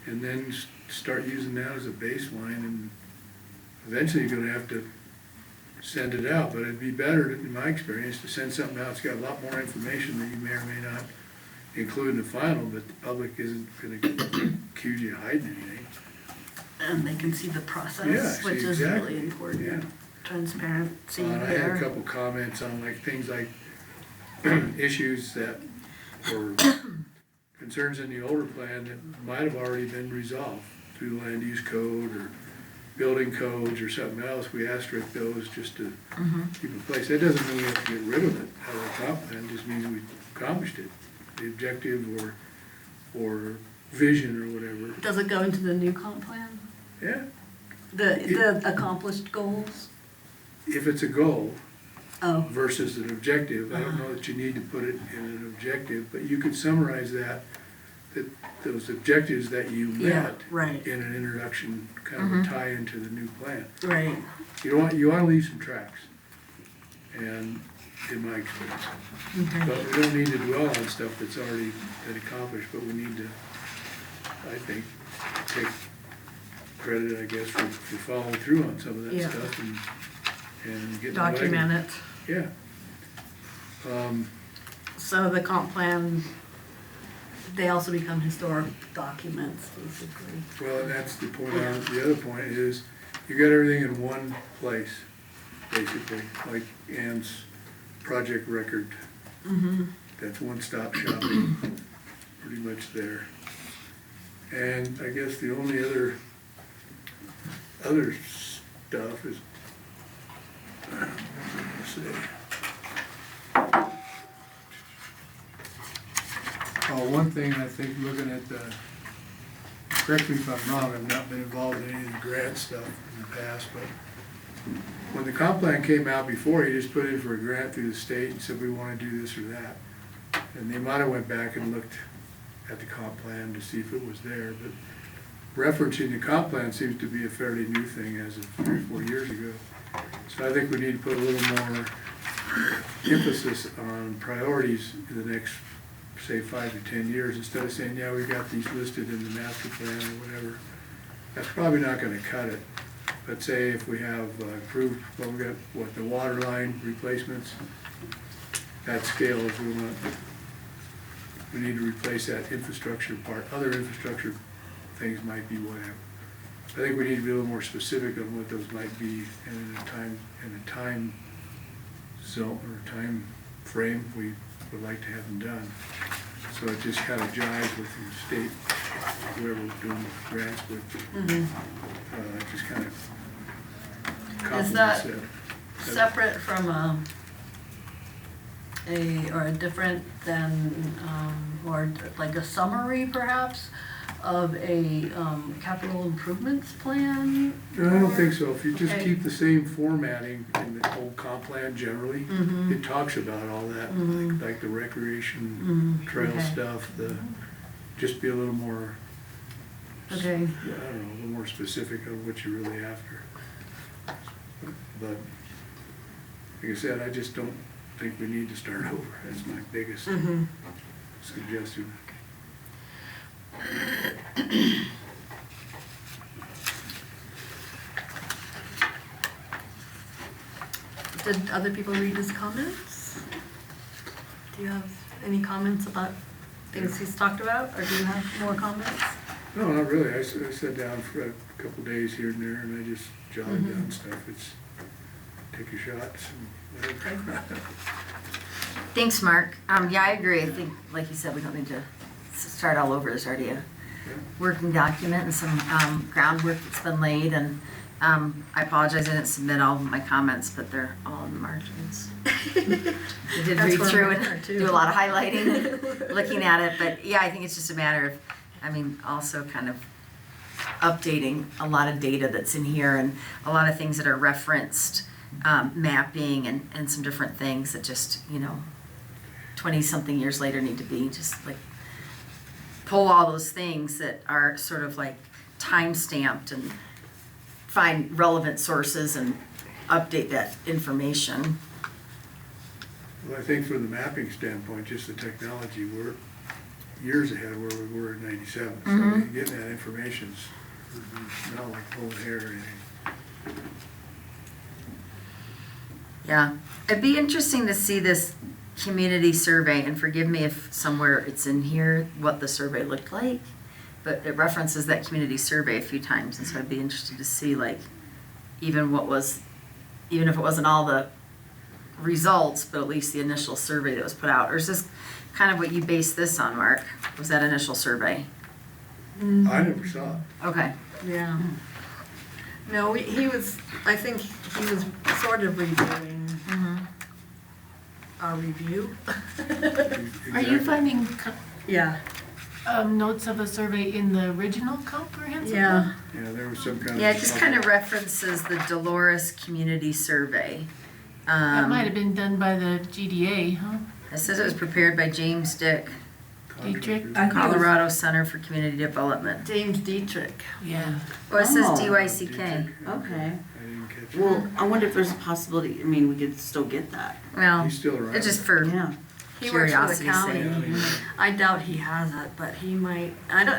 and then start using that as a baseline, and eventually you're gonna have to send it out, but it'd be better, in my experience, to send something out that's got a lot more information that you may or may not include in the final, but the public isn't gonna accuse you of hiding anything. And they can see the process, Yeah, which is exactly. really important. Yeah. Transparency I had a there. couple comments on things like issues that were concerns in the older plan that might have already been resolved through the land use code or building codes or something else, we asterisk those just to keep in place. That doesn't mean we have to get rid of it out of the comp plan, it just means we accomplished it. The objective or vision or whatever, Does it go into the new comp plan? yeah. The accomplished goals? If it's a goal Oh, versus an objective, I don't know that you need to put it in an objective, but you could summarize that those objectives that you yeah, met right, in an introduction, kind of a tie into the new plan. right. You wanna leave some tracks, and in my experience. Okay. But we don't need to dwell on stuff that's already been accomplished, but we need to, I think, take credit, I guess, for following through on some of that Yeah. stuff and getting. Document it. Yeah. So the comp plan, they also become historic documents, basically. Well, and that's the point, the other point is, you got everything in one place, basically, like Ann's project record. That's one-stop shopping, pretty much there. And I guess the only other stuff is, let's see. Oh, one thing I think, looking at the, correct me if I'm wrong, I've not been involved in any of the grant stuff in the past, but when the comp plan came out before, he just put in for a grant through the state and said, we wanna do this or that. And they might have went back and looked at the comp plan to see if it was there, but referencing the comp plan seems to be a fairly new thing as of 3 or 4 years ago. So I think we need to put a little more emphasis on priorities in the next, say, 5 to 10 years, instead of saying, yeah, we got these listed in the master plan or whatever. That's probably not gonna cut it. But say if we have improved, well, we got, the water line replacements, that scale, if we need to replace that infrastructure part. Other infrastructure things might be whatever. I think we need to be a little more specific on what those might be and in a time zone or time frame we would like to have them done. So it just kind of jives with the state, whoever we're doing the grants with. It just kind of complements that that. separate from a different than, or like a summary perhaps of a capital improvements plan? No, I don't think so. If you just keep the same formatting in the old comp plan generally, it talks about all that, like the recreation trail stuff, just be a little more, Okay, I don't know, a little more specific on what you're really after. But, like I said, I just don't think we need to start over. That's my biggest suggestion. did other people read his comments? Do you have any comments about things he's talked about, or do you have more comments? No, not really. I sat down for a couple days here and there, and I just jotted down stuff. It's take your shots and whatever. Thanks, Mark. Yeah, I agree. I think, like you said, we don't need to start all over. There's already a working document and some groundwork that's been laid, and I apologize, I didn't submit all of my comments, but they're all in the margins. I did That's read where through mine are, it, too. do a lot of highlighting and looking at it, but yeah, I think it's just a matter of, also kind of updating a lot of data that's in here and a lot of things that are referenced, mapping and some different things that just, 20-something years later need to be just like pull all those things that are sort of like time-stamped and find relevant sources and update that information. Well, I think from the mapping standpoint, just the technology, we're years ahead of where we were in '97. So getting that information's not like pulling hair or anything. Yeah, it'd be interesting to see this community survey, and forgive me if somewhere it's in here what the survey looked like, but it references that community survey a few times, and so I'd be interested to see even if it wasn't all the results, but at least the initial survey that was put out. Or is this kind of what you based this on, Mark? Was that initial survey? I never saw it. Okay. Yeah. No, I think he was sort of reviewing our review. Are you finding Yeah, notes of a survey in the original comprehensive yeah. plan? Yeah, there was some kind of. Yeah, it just kind of references the Dolores Community Survey. That might have been done by the GDA, huh? It says it was prepared by James Dick, Dietrich? Colorado Center for Community Development. James Dietrich. Yeah. Oh, it says Oh. DYCK. Okay. I didn't catch it. Well, I wonder if there's a possibility, I mean, we could still get that. Well, He's still around. it's just for Yeah. He works for the curiosity's county. sake. I doubt he has it, but he might,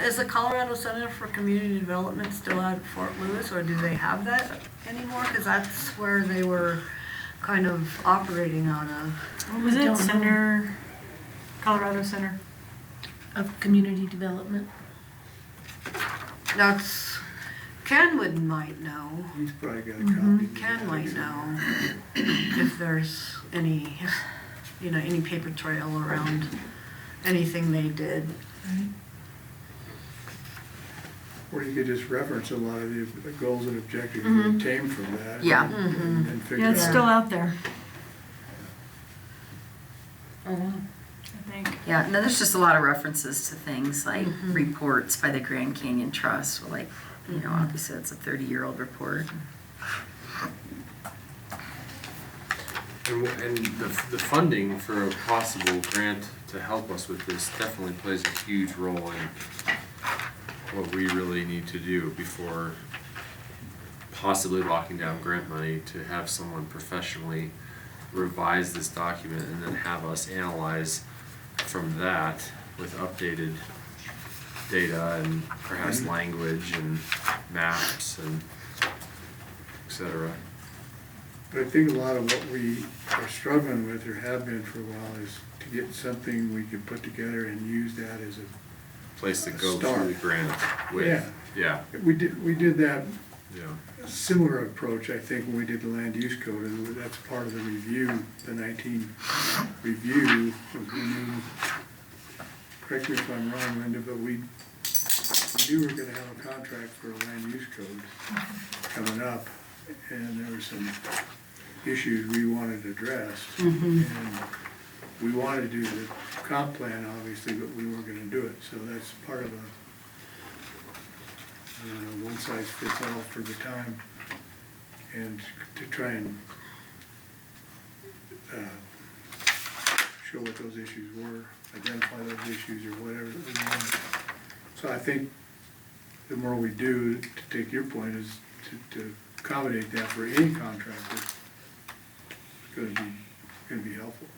is the Colorado Center for Community Development still out at Fort Lewis, or do they have that anymore? Cause that's where they were kind of operating out of. What was I don't it, know. Center, Colorado Center? Of community development. That's, Kenwood might know. He's probably got a copy. Ken might know if there's any, any paper trail around anything they did. Or you could just reference a lot of the goals and objectives that came from that. Yeah. And figure Yeah, it's out. still out there, Oh, wow. I think. Yeah, and then there's just a lot of references to things like reports by the Grand Canyon Trust. Well, like, obviously it's a 30-year-old report. And the funding for a possible grant to help us with this definitely plays a huge role in what we really need to do before possibly locking down grant money, to have someone professionally revise this document and then have us analyze from that with updated data and perhaps language and maps and et cetera. But I think a lot of what we are struggling with, or have been for a while, is to get something we can put together and use that as Place to go Start. through the grant with. Yeah. Yeah, we did that yeah. similar approach, I think, when we did the land use code, and that's part of the review, the 19 review. We knew, correct me if I'm wrong, Linda, but we knew we were gonna have a contract for a land use code coming up, and there were some issues we wanted addressed. And we wanted to do the comp plan, obviously, but we weren't gonna do it, so that's part of a one size fits all for the time, and to try and show what those issues were, identify those issues or whatever that we wanted. So I think the more we do, to take your point, is to accommodate that for any contractor, it's gonna be helpful.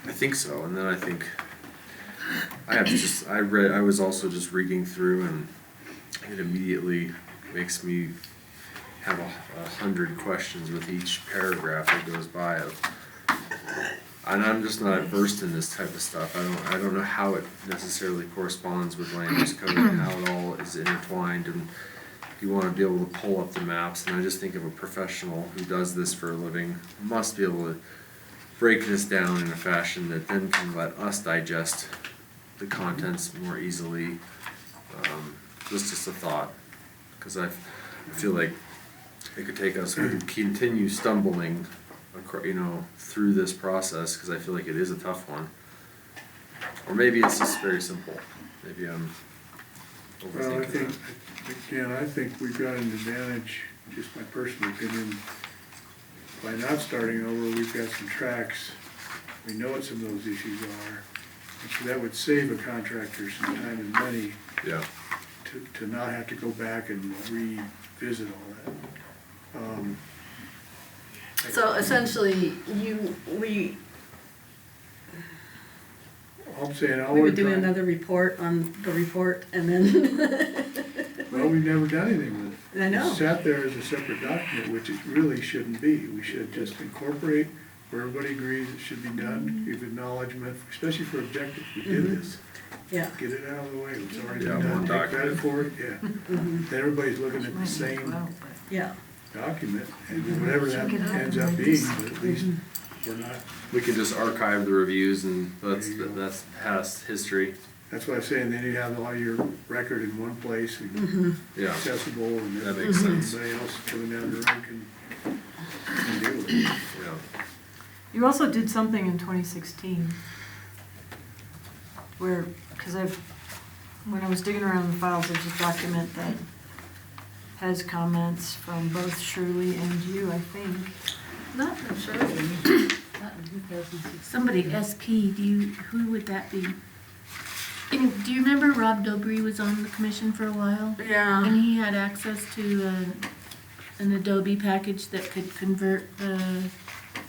I think so, and then I think I was also just reading through, and it immediately makes me have 100 questions with each paragraph that goes by and I'm just not versed in this type of stuff. I don't know how it necessarily corresponds with land use code and how it all is intertwined, and you wanna be able to pull up the maps, and I just think of a professional who does this for a living must be able to break this down in a fashion that then can let us digest the contents more easily. Just a thought, because I feel like it could take us, we could continue stumbling, through this process, because I feel like it is a tough one. Or maybe it's just very simple. Maybe I'm Well, overthinking that. I think we've got an advantage, just my personal opinion, by not starting over. We've got some tracks, we know what some of those issues are, and so that would save a contractor some time and money Yeah. to not have to go back and revisit all that. So essentially, I'm saying all we we're would do trying, another report on the report and then, well, we've never done anything with it. I know. It sat there as a separate document, which it really shouldn't be. We should just incorporate where everybody agrees it should be done, give acknowledgement, especially for objectives. We did this. yeah. Get it out of the way, it's already Yeah, been done, one take credit document. for it, yeah. Then everybody's looking at the same Yeah. document, and whatever that ends up being, but at least we're not, We can just archive the reviews, and There you go. that's past history. That's what I'm saying, then you have all your record in one place and Mm-hmm. Yeah, accessible, and that makes sense. everybody else coming down the road can deal with it. Yeah. You also did something in 2016 where, because when I was digging around the files, there's a document that has comments from both Shirley and you, I think. Not for sure. Somebody, SP, who would that be? And do you remember Rob Dobry was on the commission for a while? Yeah. And he had access to an Adobe package that could convert a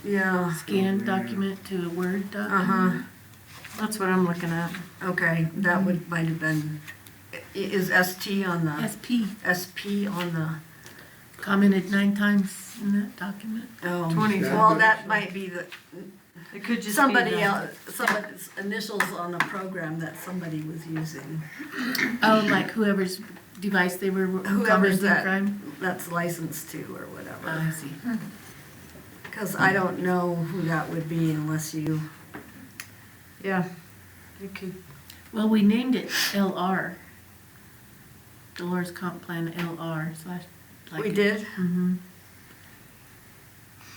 Yeah. scanned document to a Word Uh-huh. document. That's what I'm looking at. Okay, that might have been, is ST on the, SP SP on the, commented 9 times in that document. oh. 20. Well, that might be the, It could just be somebody the- else, somebody's initials on a program that somebody was using. Oh, like whoever's device they were Whoever's commenting that, from? that's licensed to or whatever. I see. Because I don't know who that would be unless you, Yeah, it could. Well, we named it LR. Dolores Comp Plan LR slash. like we it. did? Mhm.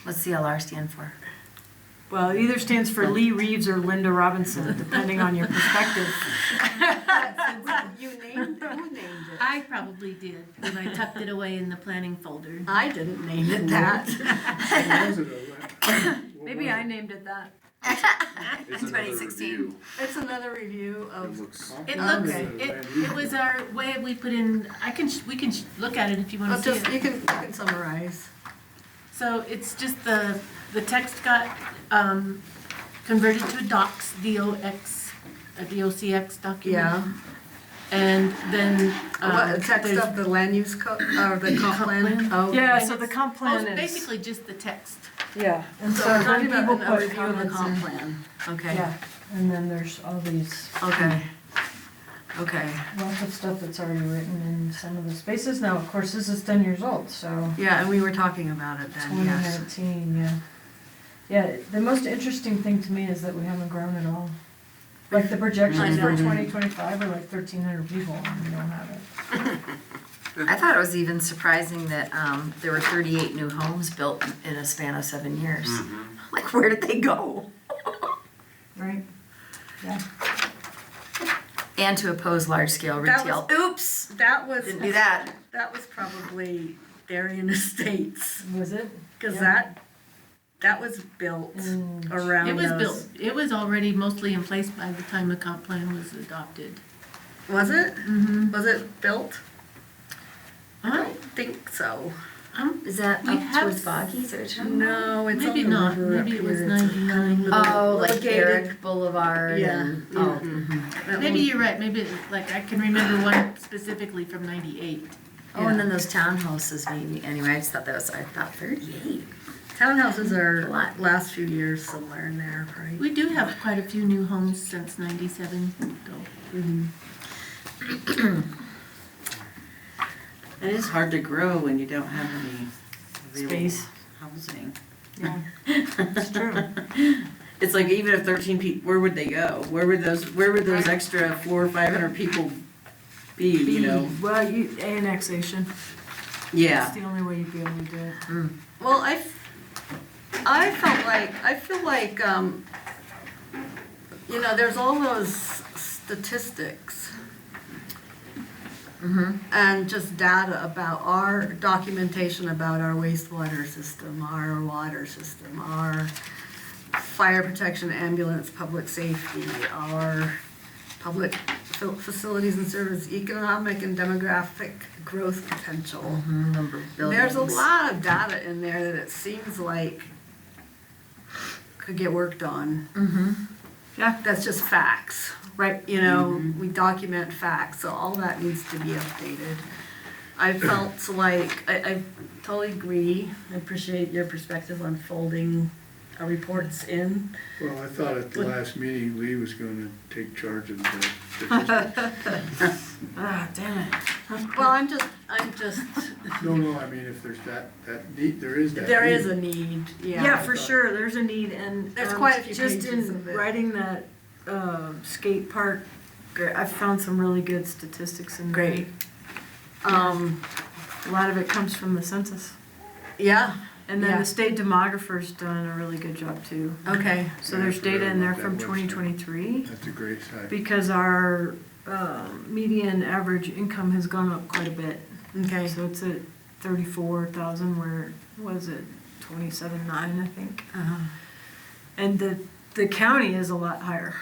What's CLR stand for? Well, it either stands for Lee Reeves or Linda Robinson, depending on your perspective. You named, who named it? I probably did, when I tucked it away in the planning folder. I didn't name it that. What was it, what Maybe was I it? named it that. It's another 2016. review. It's another review It of, looks, It Okay. looks, it was our way we put in, we can look at it if you wanna well, see just, it. you can summarize. So it's just the text got, converted to a docs, DOX, a DOCX document. Yeah. And then, What, text there's- of the land use code, or the comp Comp plan? plan? Oh. Yeah, and so the it's comp plan most is. basically just the text. Yeah, and So so we're when talking people about a put review of the comments comp in. plan. Okay. Yeah, and then there's all these, Okay. Okay. lots of stuff that's already written in some of the spaces. Now, of course, this is 10 years old, so Yeah, and we were talking about it then, yes. 2019, yeah. Yeah, the most interesting thing to me is that we haven't grown at all. Like the projections I for know. 2025 are like 1,300 people, and we don't have it. I thought it was even surprising that there were 38 new homes built in a span of 7 years. Like, where did they go? Right? Yeah. And to oppose large-scale That retail. Oops, That was, didn't do that. that was probably Darien Estates, Was it? because Yeah. that was built Mm. around It was those. built, it was already mostly in place by the time the comp plan was adopted. Was it? Mm-hmm. Was it built? I Huh? don't think so. Is that We up have towards Boggies or No, it's on Maybe the not, river up maybe it was here. 99. Oh, like Located- Garrick Boulevard Yeah, and, yeah. oh. That Maybe one- you're right, maybe, like, I can remember one specifically from 98. Oh, and then those townhouses maybe, anyway, I just thought I thought 38. Townhouses are A lot. last few years somewhere in there, right? We do have quite a few new homes since 97, though. It is hard to grow when you don't have any available Space. housing. Yeah, it's true. It's like even if 13 people, where would they go? Where would those extra 400 or 500 people be, you know? Well, annexation. Yeah. That's the only way you'd be able to do it. Well, I feel like, you know, there's all those statistics and just data about our documentation about our wastewater system, our water system, our fire protection, ambulance, public safety, our public facilities and services, economic and demographic growth potential. Number of buildings. There's a lot of data in there that it seems like could get worked on. Yeah. That's just facts, right? You know, we document facts, so all that needs to be updated. I felt like, I totally agree, I appreciate your perspective on folding our reports in. Well, I thought at the last meeting, Lee was gonna take charge of the statistics. Ah, damn it. Well, I'm just, No, I mean, if there's that need, there is that there need. is a need, Yeah, yeah. for sure, there's a need, and There's quite a few just pages in of it. writing that skate park great. I've found some really good statistics in there. Great. A lot of it comes from the census. Yeah, And then Yeah. the state demographer's done a really good job too. okay, So Yeah, I there's data forgot in there about from that website. 2023 That's a great site. because our median average income has gone up quite a bit. okay. So it's at 34,000 where it was at 27.9, I think. Uh-huh. And the county is a lot higher.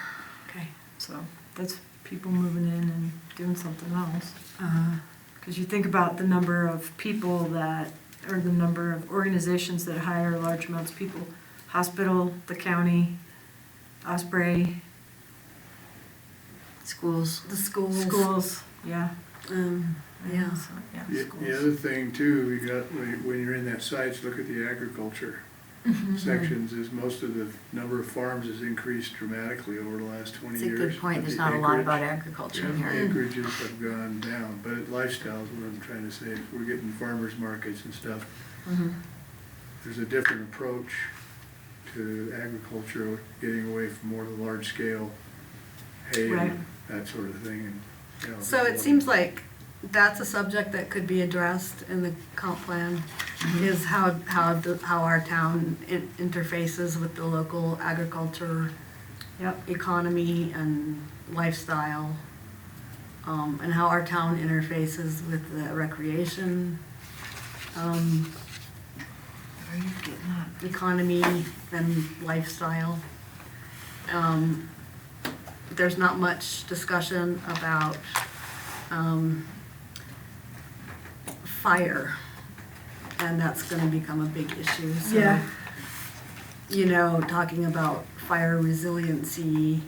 Okay. So that's people moving in and doing something else. Uh-huh. Because you think about the number of people that, or the number of organizations that hire large amounts of people. Hospital, the county, Osprey, Schools. The schools. schools, yeah. Yeah. So, yeah, The schools. other thing too, we got, when you're in that sites, look at the agriculture sections, is most of the number of farms has increased dramatically over the last 20 It's a years. good point, but there's the not a lot acreage- about agriculture in Yeah, here. acreages have gone down, but lifestyle is what I'm trying to say. We're getting farmers markets and stuff. Mhm. There's a different approach to agriculture, getting away from more of the large scale hay Right. and that sort of thing. And, you know, So it seems like that's a subject that could be addressed in the comp plan, is how our town interfaces with the local agriculture, Yep. economy and lifestyle, and how our town interfaces with the recreation, Are you getting that? economy and lifestyle. There's not much discussion about, fire, and that's gonna become a big issue, so. Yeah. You know, talking about fire resiliency,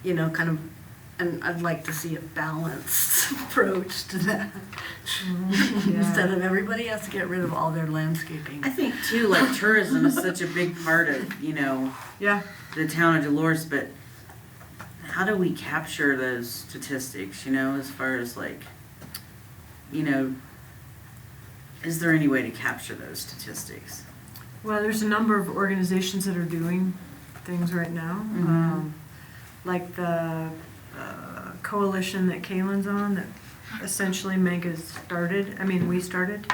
you know, kind of, and I'd like to see a balanced approach to that. Instead of everybody has to get rid of all their landscaping. I think too, like tourism is such a big part of, Yeah, the town of Dolores, but how do we capture those statistics, as far as like, is there any way to capture those statistics? well, there's a number of organizations that are doing things right now. Like the coalition that Kaylin's on, that essentially Mega started, we started.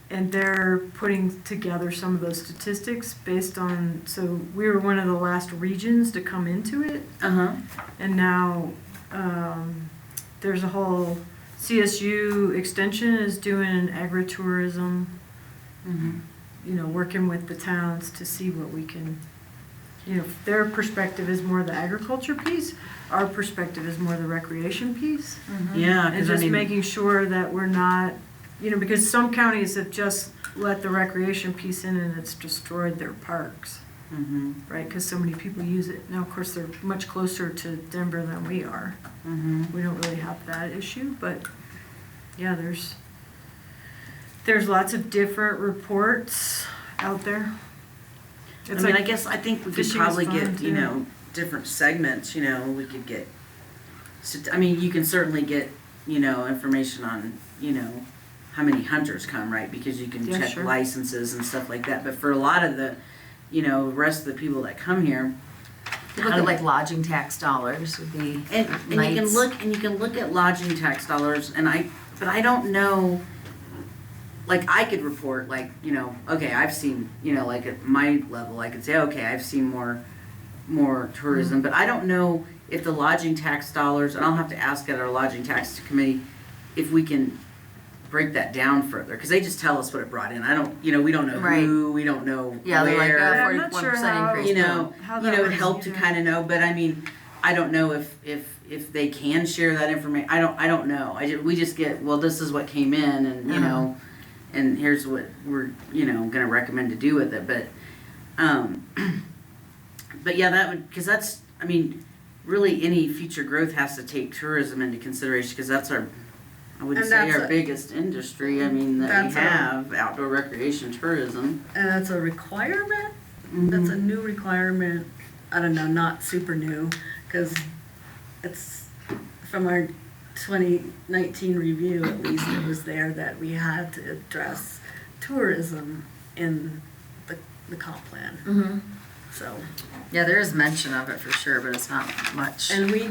And they're putting together some of those statistics based on, so we were one of the last regions to come into it. Uh-huh. And now, there's a whole, CSU Extension is doing an agritourism, working with the towns to see what we can, their perspective is more the agriculture piece, our perspective is more the recreation piece. Yeah, And because I just mean, making sure that we're not, because some counties have just let the recreation piece in and it's destroyed their parks, right? Because so many people use it. Now, of course, they're much closer to Denver than we are. We don't really have that issue, but yeah, there's lots of different reports out there. I guess I think we could fishing is probably fun, get, too. different segments, we could get, you can certainly get, information on, how many hunters come, right? Because you can Yeah, check sure. licenses and stuff like that. But for a lot of the, rest of the people that come here, You look at like lodging tax dollars would be and you can nights. look at lodging tax dollars, but I don't know. Like I could report, like okay, I've seen, like at my level, I could say, okay, I've seen more tourism, but I don't know if the lodging tax dollars, and I'll have to ask at our lodging tax committee if we can break that down further, because they just tell us what it brought in. I don't, we don't know Right. who, we don't know Yeah, they're like, where. I'm not sure 41% how- increase. How that It would works help to either. kind of know, but I don't know if they can share that information. I don't know. We just get, well, this is what came in, and and here's what we're gonna recommend to do with it. But yeah, that would, because that's, really any future growth has to take tourism into consideration, because that's I wouldn't And say that's our a- biggest industry. That we That's a- have outdoor recreation tourism. And that's a requirement? That's a new requirement, I don't know, not super new, because it's from our 2019 review, at least it was there that we had to address tourism in the comp plan. so. Yeah, there is mention of it for sure, but it's not much. And we,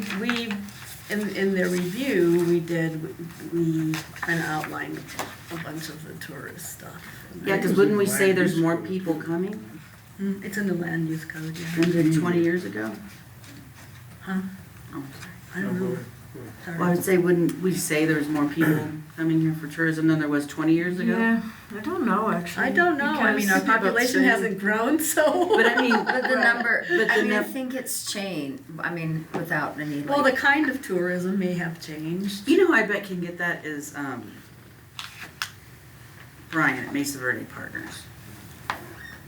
in the review, we kind of outlined a bunch of the tourist stuff. Yeah, because wouldn't we say there's more people coming It's in the land use code, yeah. than did 20 years ago? Huh? Oh, I don't know. Sorry. well, I would say, wouldn't we say there's more people coming here for tourism than there was 20 years ago? Yeah, I don't know, actually. I don't know, I mean, our because- population hasn't grown, so. But I mean, But the number, But I the mean, I num- think it's changed, I mean, without any like. Well, the kind of tourism may have changed. you know who I bet can get that is Brian at Mesa Verde Partners.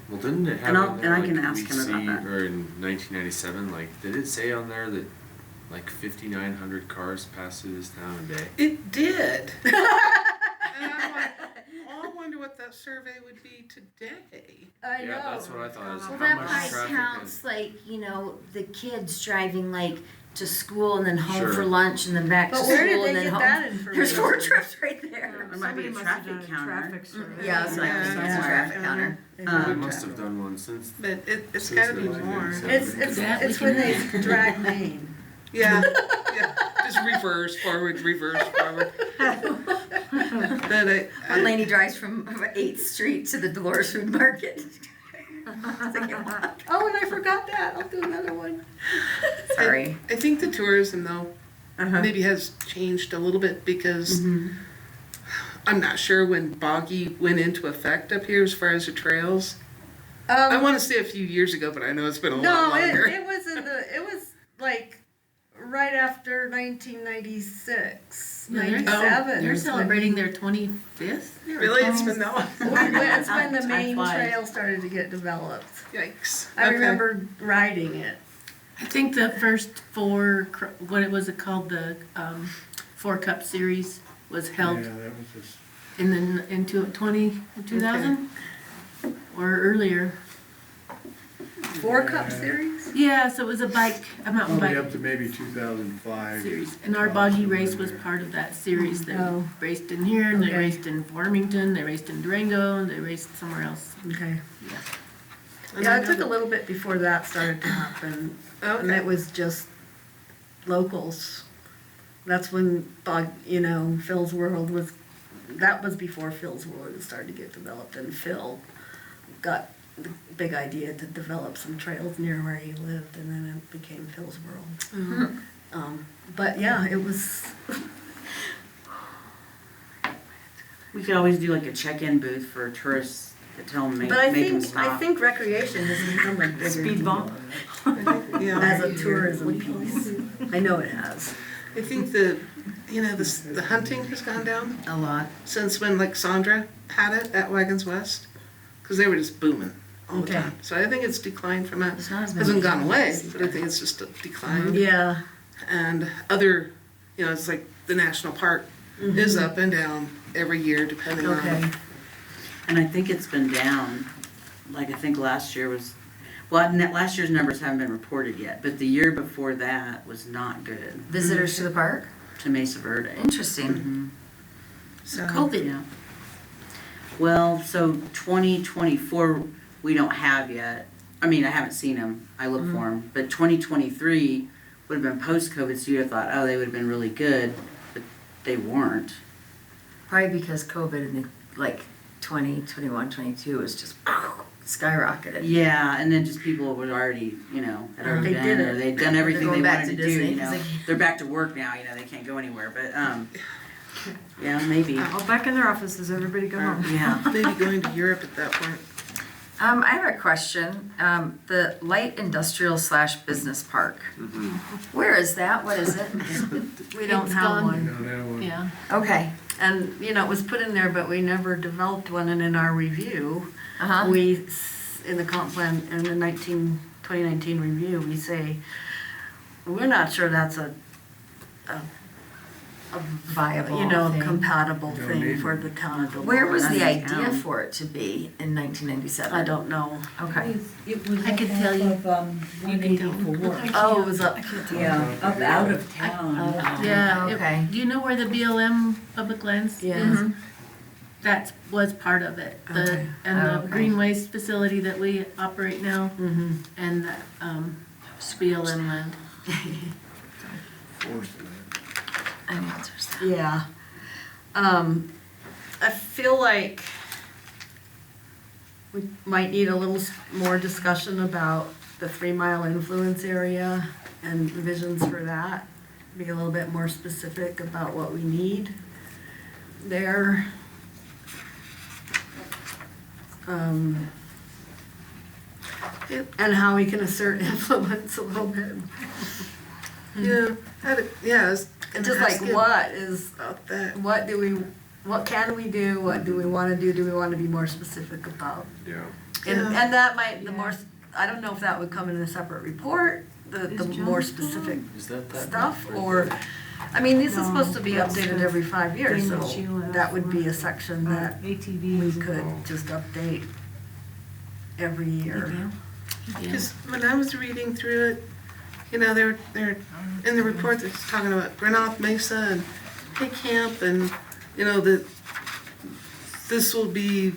Well, didn't it have And I'll- on and there, I like, can ask week him about C, that. or in 1997, like, did it say on there that like 5,900 cars pass through this town a day? It did. And I'm like, I wonder what that survey would be today. I know. Yeah, that's what I thought. Is Well, how that much probably traffic counts like, you know, the kids driving like to school and then home Sure. for lunch and then back to But school where did they and then get home. that information? There's 4 trips right there. It might be Somebody a must have traffic done a counter. traffic survey. Yeah, it's like Yeah, it's yeah. a traffic counter. They Um, must have done one since. But it's since gotta be 1997. more. It's when they drag Maine. Yeah, yeah, just reverse, forward, reverse, forward. But When Lainey drives from 8th Street to the Dolores Food Market. It's like, Oh, and I forgot that, I'll do another one. sorry. I think the tourism though, Uh-huh. maybe has changed a little bit because Mm-hmm. I'm not sure when Boggy went into effect up here as far as the trails. I want to say a few years ago, but I know it's been a lot No, longer. it was like right after 1996, No, they're- 97. They're is when- celebrating their 25th. Really, it's been that long. It's when the Time main flies. trail started to get developed. Yikes. I Okay. remember riding it. I think the first 4, what was it called, the 4 Cup Series was held Yeah, that was just. in 2000 or earlier. 4 Cup series? Yeah, so it was a mountain Probably bike up to maybe 2005. series. And our boggy race was part of that series. They Oh. raced in here, and they Okay. raced in Farmington, they raced in Durango, and they raced somewhere else. Okay. And Yeah, I it know took a that- little bit before that started to happen. And Okay. it was just locals. That's when, Phil's World that was before Phil's World started to get developed, and Phil got the big idea to develop some trails near where he lived, and then it became Phil's World. But yeah, it was, We could always do like a check-in booth for tourists to tell them, make but I them think, stop. I think recreation has become a bigger Speed deal bump. Yeah. as a tourism piece. I know it has. I think the hunting has gone down A lot. since when like Sandra had it at Wagons West, because they were just booming all the Okay. time. So I think it's declined from that. It's not as Hasn't many gone away, people. but I think it's just declined. Yeah. And other, it's like the national park is up and down every year depending Okay. on. And I think it's been down, like I think last year was, well, last year's numbers haven't been reported yet, but the year before that was not good Visitors to the park? to Mesa Verde. Interesting. Mhm. So COVID. Yeah. Well, so 2024, we don't have yet. I mean, I haven't seen them. I look for them. But 2023 would have been post-COVID, so you'd have thought, oh, they would have been really good, but they weren't. Probably because COVID in like 2021, 22 was just skyrocketed. Yeah, and then just people would already, had already They been, did or it. they'd done everything going they back wanted to to do, Disney 'cause they- They're back to work now, they can't go anywhere, but, yeah, maybe. All back in their offices, everybody go home. Yeah. maybe going to Europe at that point. I have a question. The light industrial / business park. Where is that? What is it? We don't It's have gone. one. No, that one. Yeah. Okay. And, it was put in there, but we never developed one, and in our review, Uh-huh. in the comp plan, in the 2019 review, we say, we're not sure that's a Viable thing. compatible No thing need. for the town of Dolores. Where was the That's idea town. for it to be in 1997? I don't know. Okay. It was I could tell you. off of, You can tell. 184. Oh, it was up. Yeah, up out of town. Yeah. Okay. Do you know where the BLM public lands Yeah. is? That was part of it. Okay. And the Okay. green waste facility that we operate now, Mm-hmm. and the spiel inland. That answers that. Yeah. I feel like we might need a little more discussion about the 3 Mile influence area and visions for that. Be a little bit more specific about what we need there. And how we can assert influence a little bit. Yeah, yeah, it's And just like what is, about that. what can we do, what do we wanna do we wanna be more specific about? Yeah. And, Yeah. and that might, the more, I don't know if that would come in a separate report, the more specific Is that stuff, or, I mean, this is supposed to be No, that's updated the every 5 years, thing so that you that would be a section that we ATVs. could just update every year. Yeah. Because when I was reading through it, you know, they're in the report, they're talking about Granoff Mesa and Hay Camp, and, you know, that this will be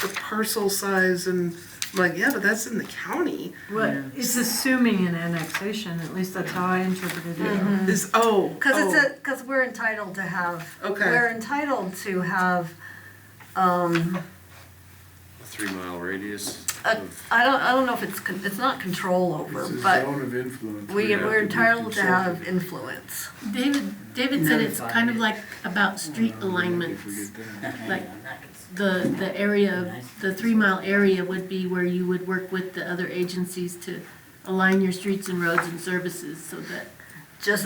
the parcel size, and I'm like, yeah, but that's in the county. What, it's assuming an annexation, at least that's how I interpreted it. Mhm. Cause Cause we're entitled to have, Okay. we're entitled to have, A 3 mile radius I of, don't know if it's not control over, It's a but zone of influence. we're have to be entitled to have consulted. influence. David said it's kind of like about street If we alignments. get that. Like the area, the 3 Mile area would be where you would work with the other agencies to align your streets and roads and services so that,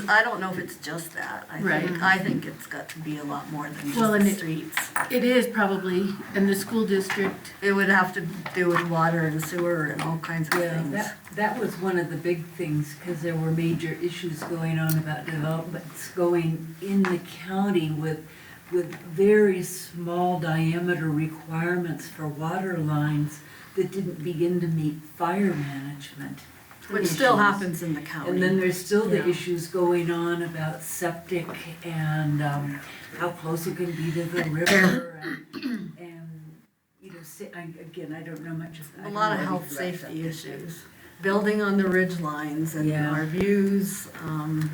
I don't know if it's just that. Right. I think it's got to be a lot more than just Well, and the it- streets. it is probably, and the school district, It would have to do with water and sewer and all kinds of Yeah, things. that was one of the big things, because there were major issues going on about developments going in the county with very small diameter requirements for water lines that didn't begin to meet fire management. Which still issues. happens in the county. And then there's still the Yeah. issues going on about septic and how close it can be to the river and you know, again, I don't know much of that. A lot of health safety issues. Building on the ridge lines and Yeah. our views, and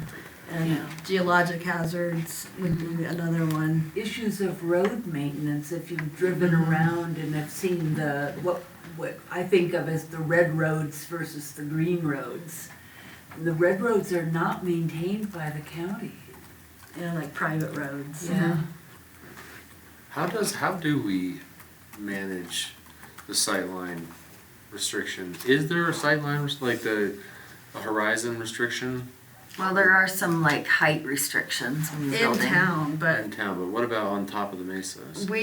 Yeah. geologic hazards would be another one. Issues of road maintenance, if you've driven around and have seen what I think of as the red roads versus the green roads. The red roads are not maintained by the county. Yeah, like private roads. Yeah. how do we manage the sightline restriction? Is there a sightline, like a horizon restriction Well, there are some like height restrictions when you're In building. town, but in town, but what about on top of the mesas? in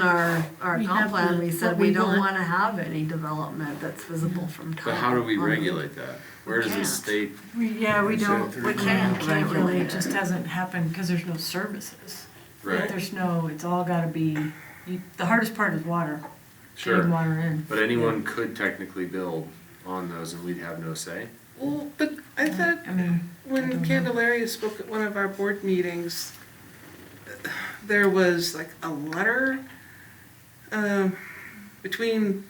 our We comp have plan, the- we said what we we don't want. wanna have any development that's visible from town. But how do we regulate that? Where does can't. the state, We don't, We can't really, regulate it just it. hasn't happened because there's no services. right, It's all gotta be, the hardest part is water, sure, getting water in. but anyone could technically build on those and we'd have no say? well, but I thought I mean, when Candelaria spoke at one of our board meetings, there was like a letter between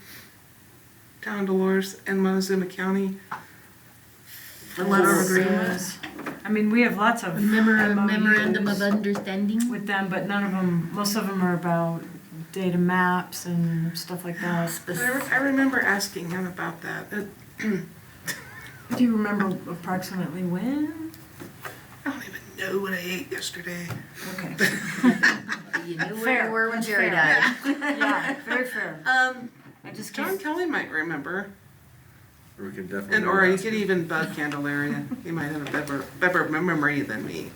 Town Dolores and Montezuma County. The letter of for- agreement. I mean, we have lots of memorandum MOUs of understanding. with them, but none of them, most of them are about data maps and stuff like that. I remember asking him about that. Do you remember approximately when? I don't even know what I ate yesterday. Okay. You knew where Fair, you were when that's Jerry fair. died. Yeah, very fair. I just John can't. Kelly might remember, Or we can definitely. and or you ask could him. even bug Candelaria. He might have a better memory than me.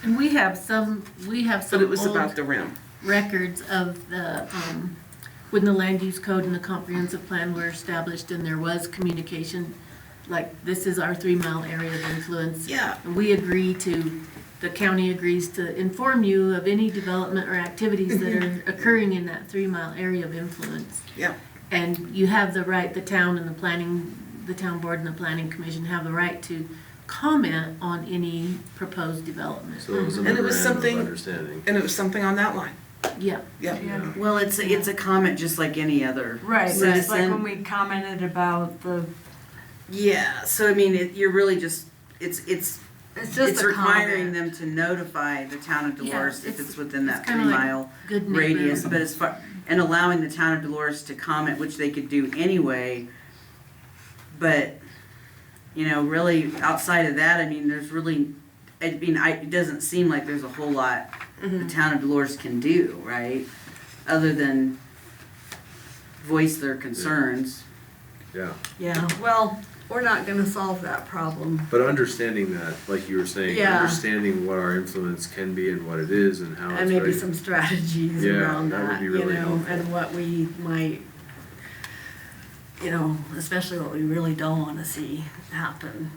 And we have some But it was old about the rim. records of the, when the land use code and the comprehensive plan were established and there was communication, like, this is our 3 Mile area of influence. Yeah. And we agree the county agrees to inform you of any development or activities that are occurring in that 3 Mile area of influence. Yeah. And you have the right, the town and the town board and the planning commission have the right to comment on any proposed development. So it was a And it was memorandum of something- understanding. And it was something on that line. Yeah. Yeah. Well, it's a comment just like any other Right, it's like citizen. when we commented about the, Yeah, so I mean, you're really just, it's It's just it's a requiring comment. them to notify the town of Dolores if it's- it's within that it's kinda like 3 mile Good neighbor. radius, but as far, and allowing the town of Dolores to comment, which they could do anyway. But, you know, really outside of that, I mean, there's really, it doesn't seem like there's a whole lot the town of Dolores can do, right? Other than voice their concerns. Yeah, Yeah, well, we're not gonna solve that problem. but understanding that, like you were saying, Yeah. understanding what our influence can be and what it is and how And it's maybe right. some strategies Yeah, around that would that, be you really know, helpful. and what we might, you know, especially what we really don't wanna see happen,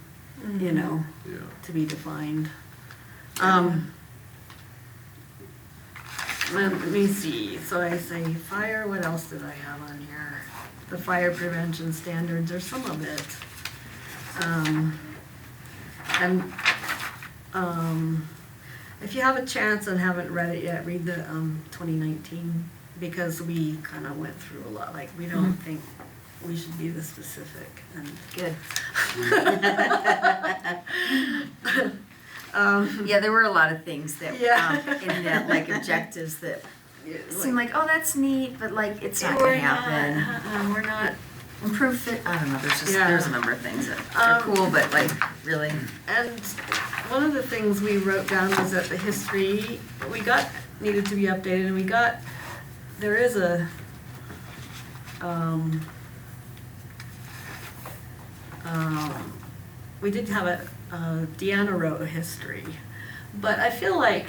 you know, Yeah. to be defined. Let me see, so I say fire, what else did I have on here? The fire prevention standards, or some of it. If you have a chance and haven't read it yet, read the 2019, because we kind of went through a lot, like, we don't think we should be this specific, and Good. yeah, There were a lot of things that, Yeah. in that, like objectives that seemed like, oh, that's neat, but like, it's not we're gonna happen. we're not, Improve fit, I don't know, Yeah. there's a number of things that are cool, but like, really, and one of the things we wrote down was that the history, needed to be updated, and there is we did have Deanna wrote a history, but I feel like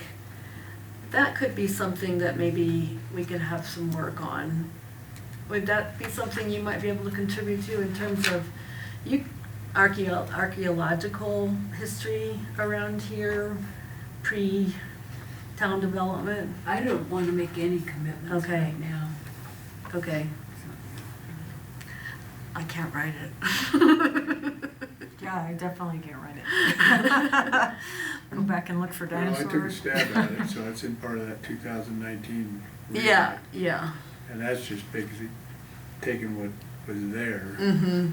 that could be something that maybe we could have some work on. Would that be something you might be able to contribute to in terms of archaeological history around here, pre-town development? I don't want to make any commitments Okay. right now. Okay. I can't write it. yeah, I definitely can't write it. Go back and look for Well, I took a dinosaurs. stab at it, so it's in part of that 2019. Yeah, yeah. And that's just basically taking what was there. Mm-hmm.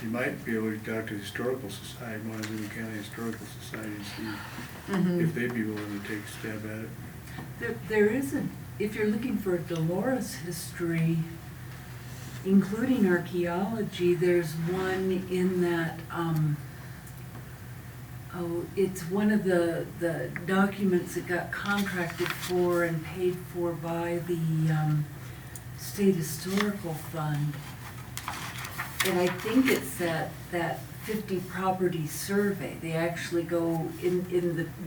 You might be able to talk to the Historical Society, Montezuma County Historical Society, and see Mm-hmm. if they'd be willing to take a stab at it. There is if you're looking for Dolores history, including archaeology, there's one in that, it's one of the documents that got contracted for and paid for by the State Historical Fund. And I think it's that 50 property survey. They actually go in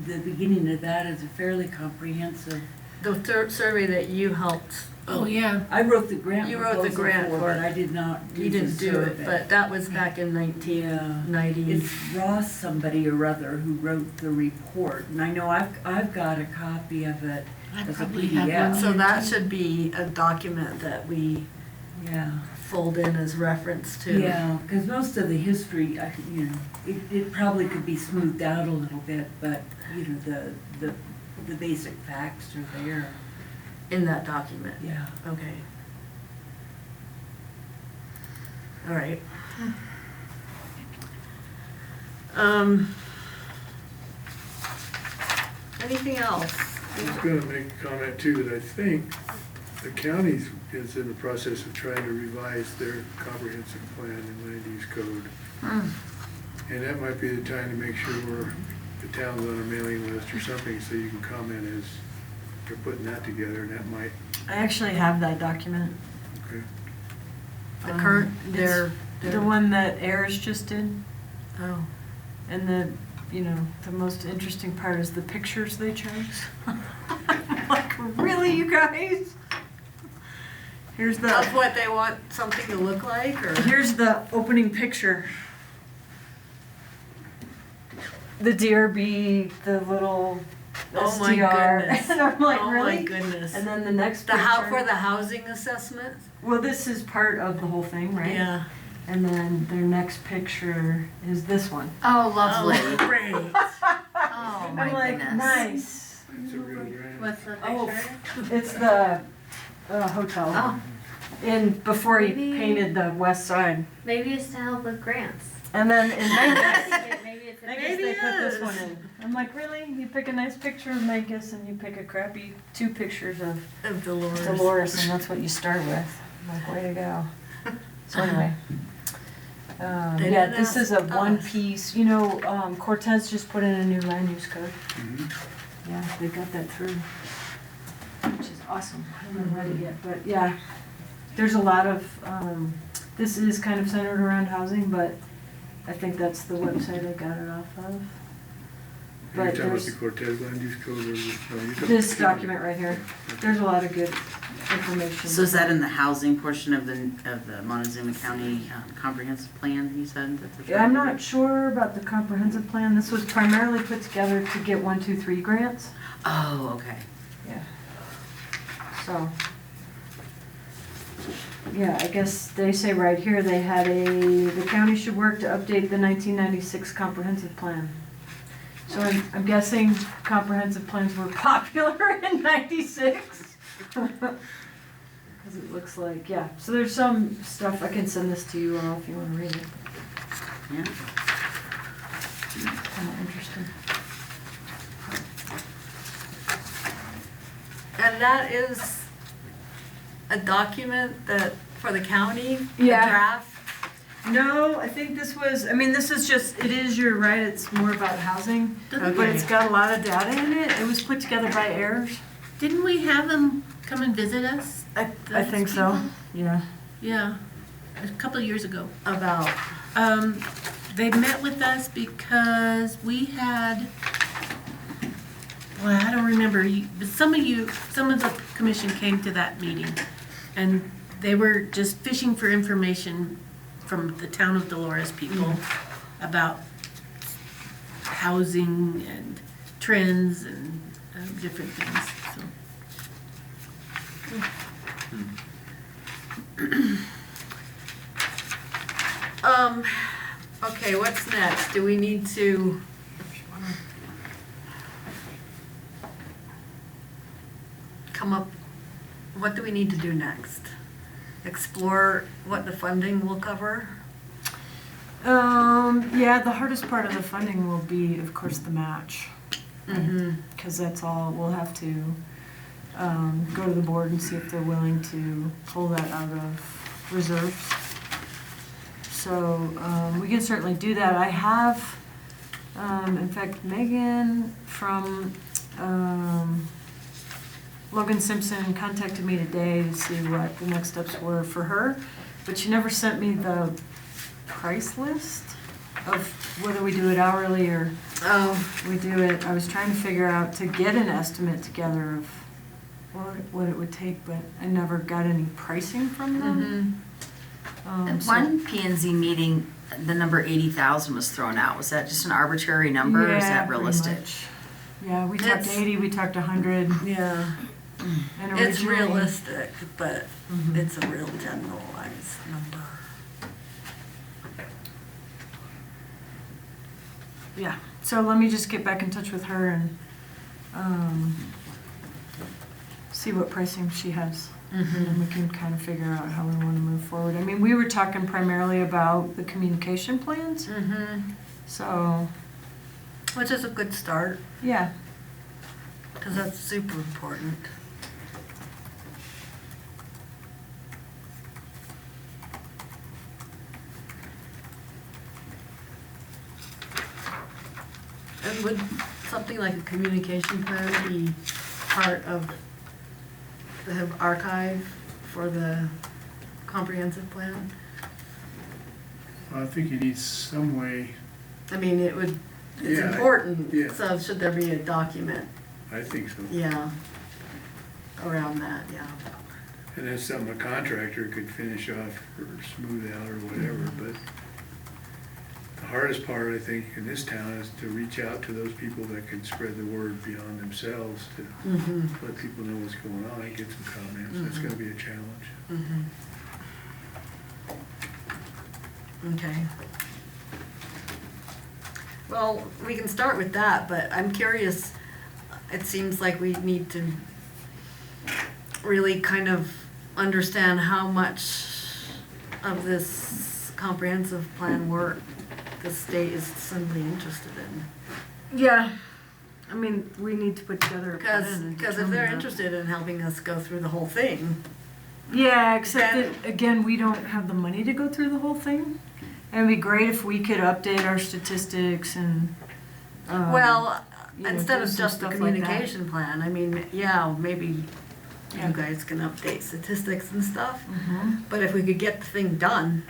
the beginning of that is a fairly comprehensive. The survey that you helped. Oh, yeah. I wrote the grant You wrote the proposal grant for but it. I did not You do the didn't do it, survey. but that was back in 1990. It's Ross somebody or other who wrote the report, and I know I've got a copy of it I as a probably have PDF. one. So that should be a document that we Yeah, fold in as reference to. yeah, because most of the history, it probably could be smoothed out a little bit, but, the basic facts are there, In that document. yeah. Okay. All right. Anything else? I was gonna make a comment too, that I think the county is in the process of trying to revise their comprehensive plan and land use code. And that might be the time to make sure the town's on a mailing list or something, so you can comment as they're putting that together, and that might, I actually have that document. okay. The current, The one that Ayers just did, oh, and the most interesting part is the pictures they chose. I'm like, really, you guys? Here's of the, what they want something to look like, or? here's the opening picture. The DRB, the little Oh my STR. goodness. And I'm like, Oh really? my goodness. And then the next For picture. the housing assessment? Well, this is part of the whole thing, right? Yeah. And then their next picture is this one. Oh, lovely. Oh, great. Oh, my I'm like, goodness. nice. It's a real grant. What's the Oh, picture? it's the hotel. Oh. In before he Maybe- painted the west side. Maybe it's to help with grants. And then in Memphis, Maybe it's I a guess they put this is. one in. I'm like, really? You pick a nice picture of Memphis and you pick a crappy 2 pictures of Of Dolores. Dolores, and that's what you start with. I'm like, way to go. So anyway. They Yeah, didn't this is a ask one us. piece, you know, Cortez just put in a new land use code. Mhm. Yeah, they got that through, which is awesome. I haven't read it yet, but yeah, there's a lot of, this is kind of centered around housing, but I think that's the website I got it off of. Are you But talking about there's the Cortez land use code or the, no, you're talking. this document right here. There's a lot of good information. So is that in the housing portion of the Montezuma County comprehensive plan, you said? Yeah, I'm not sure about the comprehensive plan. This was primarily put together to get 1, 2, 3 grants. Oh, okay. Yeah. So, yeah, I guess they say right here, they had the county should work to update the 1996 comprehensive plan. So I'm guessing comprehensive plans were popular in 96. Because it looks like, yeah. So there's some stuff, I can send this to you all if you want to read it. Yeah. Kind of interesting. And that is a document that, for the county? a Yeah. draft? No, I think this was, I mean, this is just, it is, you're right, it's more about housing, but Okay. it's got a lot of data in it. It was put together by heirs. Didn't we have them come and visit us? I Those think so, people? yeah. Yeah, a couple of years ago. About, They met with us because we had, well, I don't remember, but some of the commission came to that meeting, and they were just fishing for information from the town of Dolores people about housing and trends and different things, so. okay, what's next? Do we need to? Come up, what do we need to do next? Explore what the funding will cover? Yeah, the hardest part of the funding will be, of course, the match. Mm-hmm. Because that's all, we'll have to, go to the board and see if they're willing to pull that out of reserves. So, we can certainly do that. I have, in fact, Megan from, Logan Simpson contacted me today to see what the next steps were for her, but she never sent me the price list of whether we do it hourly or we do it. I was trying to figure out to get an estimate together of what it would take, but I never got any pricing from them. At So- one P and Z meeting, the number 80,000 was thrown out. Was that just an arbitrary number or is Yeah, that pretty realistic? much. Yeah, we talked It's- 80, we talked 100, Yeah, and it's originally- realistic, but Mhm. it's a real generalized number. Yeah, so let me just get back in touch with her and, see what pricing she has. And then we can kind of figure out how we want to move forward. I mean, we were talking primarily about the communication plans, Mm-hmm. so, Which is a good start, yeah. because that's super important. And would something like a communication plan be part of the archive for the comprehensive plan? I think you need some way, I mean, it's Yeah, important, yeah. so should there be a document, I think so. yeah, around that, yeah. And that's something a contractor could finish off or smooth out or whatever, but the hardest part, I think, in this town is to reach out to those people that can spread the word beyond themselves to Mm-hmm, let people know what's going on and get some comments. That's gonna be a challenge. mm-hmm. Okay. Well, we can start with that, but I'm curious, it seems like we need to really kind of understand how much of this comprehensive plan work the state is suddenly interested in. Yeah, I mean, we need to put together a plan and Because if determine they're that. interested in helping us go through the whole thing, Yeah, except Then- that, again, we don't have the money to go through the whole thing. And it'd be great if we could update our statistics and, well, you know, instead do of some just the stuff like that. communication plan, I mean, yeah, maybe Yeah. you guys can update statistics and stuff, Mhm. but if we could get the thing done,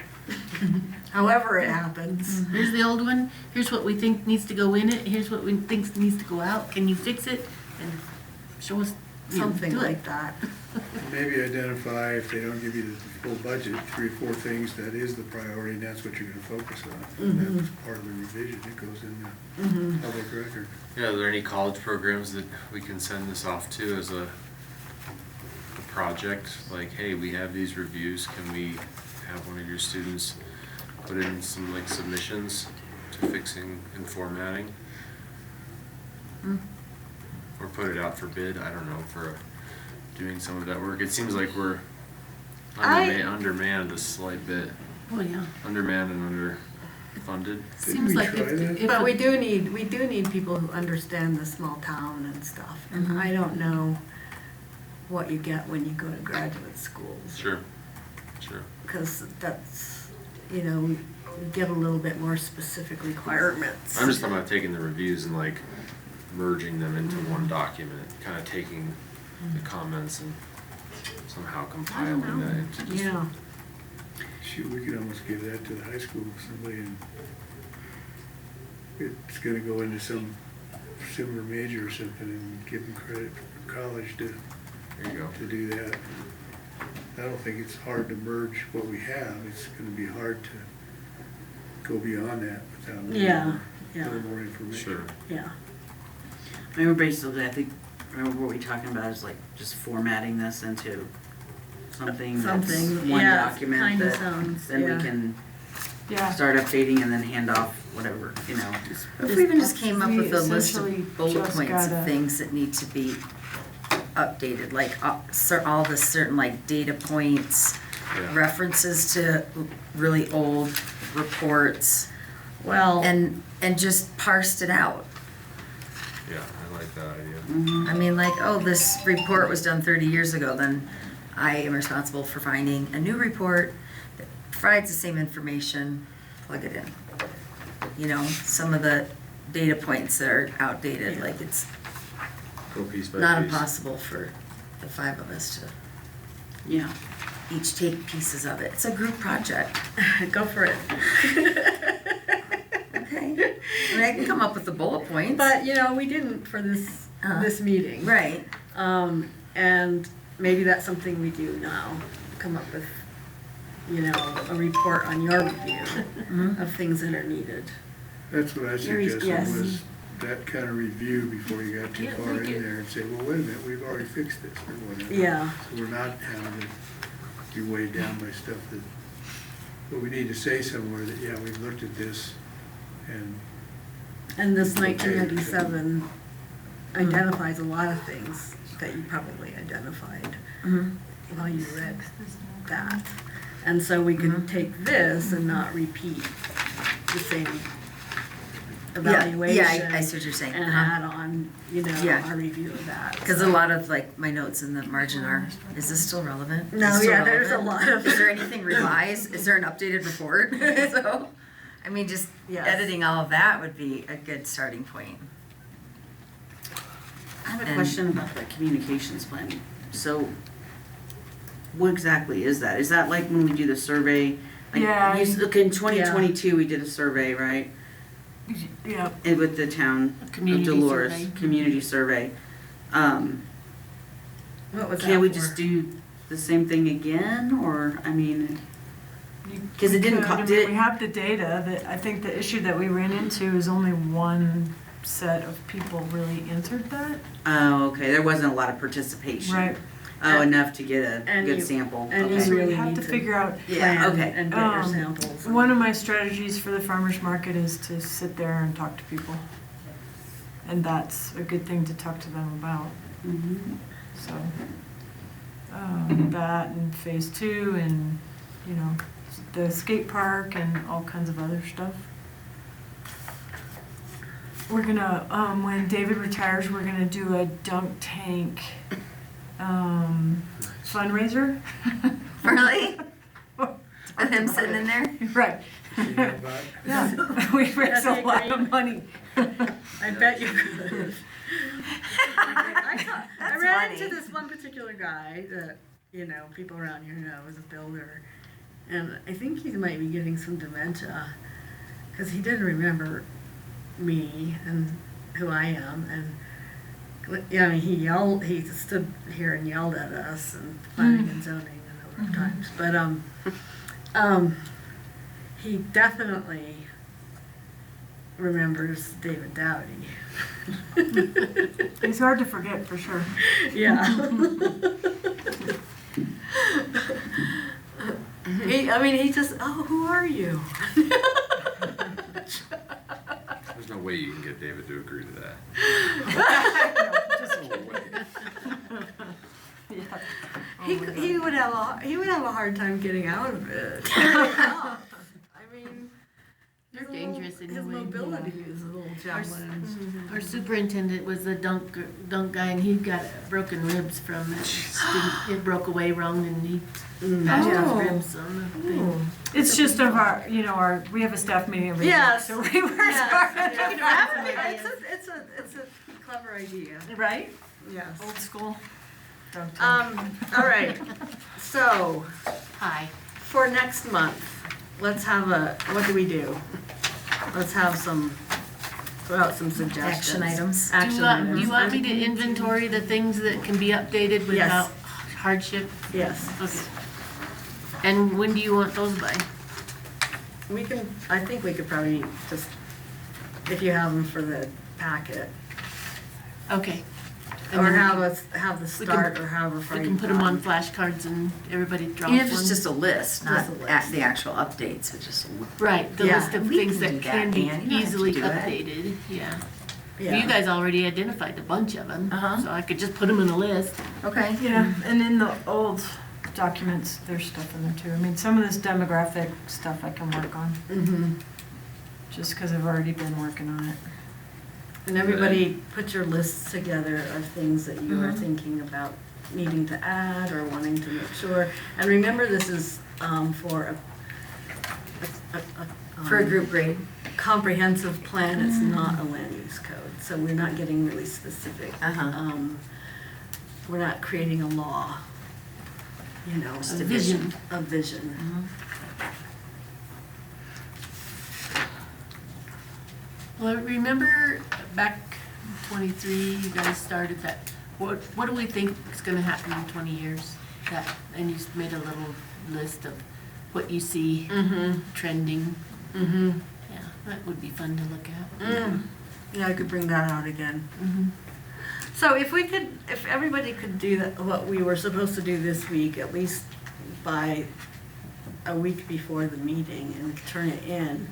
however it happens. Here's the old one, here's what we think needs to go in it, here's what we think needs to go out, can you fix it? And show us, you know, Something do it. like that. Maybe identify, if they don't give you the full budget, 3 or 4 things that is the priority, and that's what you're gonna focus on. And that's part of the revision, it goes in the public record. Yeah, are there any college programs that we can send this off to as a project? Like, hey, we have these reviews, can we have one of your students put in some like submissions to fixing and formatting? Or put it out for bid, I don't know, for doing some of that work. It seems like we're undermanned a slight bit, Oh, yeah. undermanned and underfunded. Seems we like try that? if. But we do need people who understand the small town and stuff, and I don't know what you get when you go to graduate schools. Sure, sure. Because that's, you know, we get a little bit more specific requirements. I'm just talking about taking the reviews and like merging them into one document, kind of taking the comments and somehow compiling that into just. Yeah, Shoot, we could almost give that to the high school, somebody, and it's gonna go into some similar major or something, and give them credit for college to There you go. do that. I don't think it's hard to merge what we have, it's gonna be hard to go beyond that without a yeah, little more information. Sure. yeah. I mean, basically, I think, remember what we're talking about is like just formatting this into something that's Something, one yeah, document kinda that sounds, then yeah. we can Yeah. start updating and then hand off whatever, you know. If we even just came up We with a list essentially of bullet just points gotta- of things that need to be updated, like all the certain like data points, Yeah. references to really old reports, Well, and just parsed it out. Yeah, I like that idea. I mean, like, oh, this report was done 30 years ago, then I am responsible for finding a new report that provides the same information, plug it in. You know, some of the data points that are outdated, like it's Go piece by not piece. impossible for the 5 of us to Yeah. each take pieces of it. It's a group project. go for it. Okay. I mean, I can come up with the bullet points. But, you know, we didn't for this, this meeting. Right. And maybe that's something we do now, come up with, you know, a report on your review of things that are needed. That's what I Very- suggested, yes. was that kind of review before you got too Yeah, far we in do. there and say, well, wait a minute, we've already fixed this, or whatever. Yeah. So we're not having to be weighed down by stuff that, but we need to say somewhere that, yeah, we've looked at this, and And this Okay. 1997 identifies a lot of things that you probably identified while you read that. And so we can take this and not repeat the same evaluation. Yeah, I see what you're saying. And add on, you know, Yeah. our review of that. Because a lot of like my notes in the margin are, is this still relevant? Is No, this still yeah, there's a relevant? lot of- Is there anything revised? Is there an updated report? So, I mean, just Yes. editing all of that would be a good starting point. I have a And- question about the communications plan. So what exactly is that? Is that like when we do the survey? Like, Yeah. Look, in 2022, we did a survey, right? Yeah. And with the town of Community Dolores, survey. community survey. What was that Can we for? just do the same thing again, or, I mean, 'Cause it didn't We co- could. I did mean, it- we have the data, that, I think the issue that we ran into is only one set of people really answered that. oh, okay, there wasn't a lot of participation. Right. Oh, enough to get a And good you- sample, and you okay. So we really have need to to figure out, Yeah, okay. And get your Um, samples. one of my strategies for the farmer's market is to sit there and talk to people. And that's a good thing to talk to them about, Mhm. so. That and phase 2 and, you know, the skate park and all kinds of other stuff. We're gonna, when David retires, we're gonna do a dunk tank, fundraiser. Really? With him sitting in there? Right. Yeah, we raise a That'd be lot great. of money. I bet you could. I That's ran funny. into this one particular guy that, you know, people around here know is a builder. And I think he might be getting some dementia, because he didn't remember me and who I am. And, yeah, I mean, he stood here and yelled at us and planning and zoning a number of times. But, he definitely remembers David Dowdy. It's hard to forget, for sure. Yeah. He just, oh, who are you? There's no way you can get David to agree to that. He would have a hard time getting out of it. I mean, They're dangerous his anyway. mobility is a little challenged. Our superintendent was a dunk guy, and he got broken ribs from it. It broke away wrong, and he bashed Oh. his ribs on the thing. It's just of our, you know, we have a staff meeting every week, Yes. so we were Yes, starting yes. to draft It's a clever idea. Right? Yes. Old school. Dunk tank. All right. So Hi. for next month, let's have what do we do? Let's have throw out some suggestions. Action items. Do Action you want, items. you want me to inventory the things that can be updated without hardship? Yes. Okay. And when do you want those by? I think we could probably just, if you have them for the packet, Okay. And or then have the we start, can- or have a we Friday. can put them on flashcards and everybody draws Even one. if it's just a list, not Just a list. the actual updates, but just a list. Right, the Yeah. list of We things can that do can that, be Ann. You don't have to easily do that. updated, yeah. Yeah. You guys already identified a bunch of them, Uh-huh. so I could just put them in a list. Okay. Yeah, and in the old documents, there's stuff in there too. I mean, some of this demographic stuff I can work on, Mm-hmm. just because I've already been working on it. And everybody put your lists together of things that you are Mhm. thinking about needing to add or wanting to make sure. And remember, this is for For a group grade. comprehensive plan. It's not a land use code, so we're not getting really specific. Uh-huh. We're not creating a law, you know, A vision. a vision. Well, remember back in 23, you guys started that, what do we think is gonna happen in 20 years? And you made a little list of what you see Mm-hmm. trending. Mm-hmm. Yeah, that would be fun to look at. Yeah, I could bring that out again. Mhm. So if everybody could do that, what we were supposed to do this week, at least by a week before the meeting, and turn it in,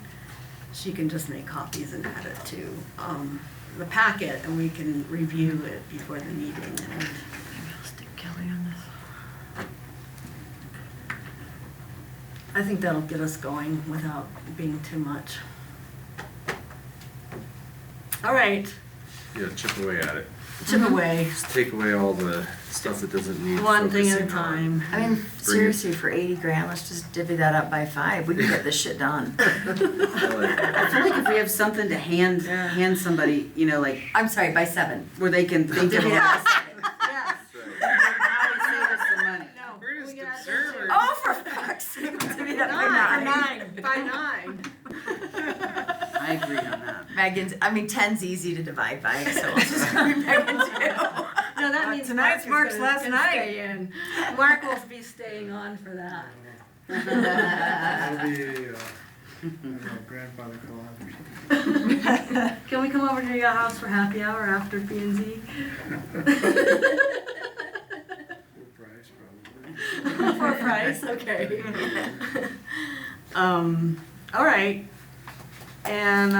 she can just make copies and add it to the packet, and we can review it before the meeting. And I'll stick Kelly on this. I think that'll get us going without being too much. All right, Yeah, chip away at it. chip away, Just take away all the stuff that doesn't need one thing at a focusing on. time. I mean, seriously, for 80 grand, let's just divvy that up by 5. We can get this shit done. I like- I feel like if we have something to hand somebody, you know, like, I'm sorry, by 7. where they can think of Divvy it. that by 7. Yes. How we save us some money. No, We're we just got observers. Oh, for fuck's sake, divvy that by 9. By 9. I agree on that. Megan's, 10's easy to divide by, so we'll just go with Megan too. No, that means Tonight's Mark's last gonna night. stay in. Mark will be staying on for that. That'll be a, I don't know, grandfather call out or something. Can we come over to your house for happy hour after P and Z? We'll For a price, okay. All right. And,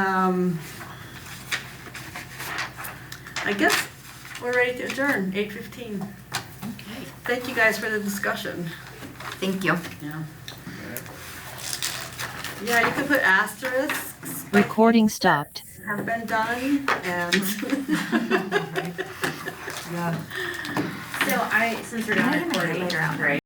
I guess we're ready to adjourn, 8:15. Okay. Thank you guys for the discussion. Thank you. Yeah. Yeah, you can put asterisks. Recording stopped. Have been done, and. Yeah. So since we're not recording, right?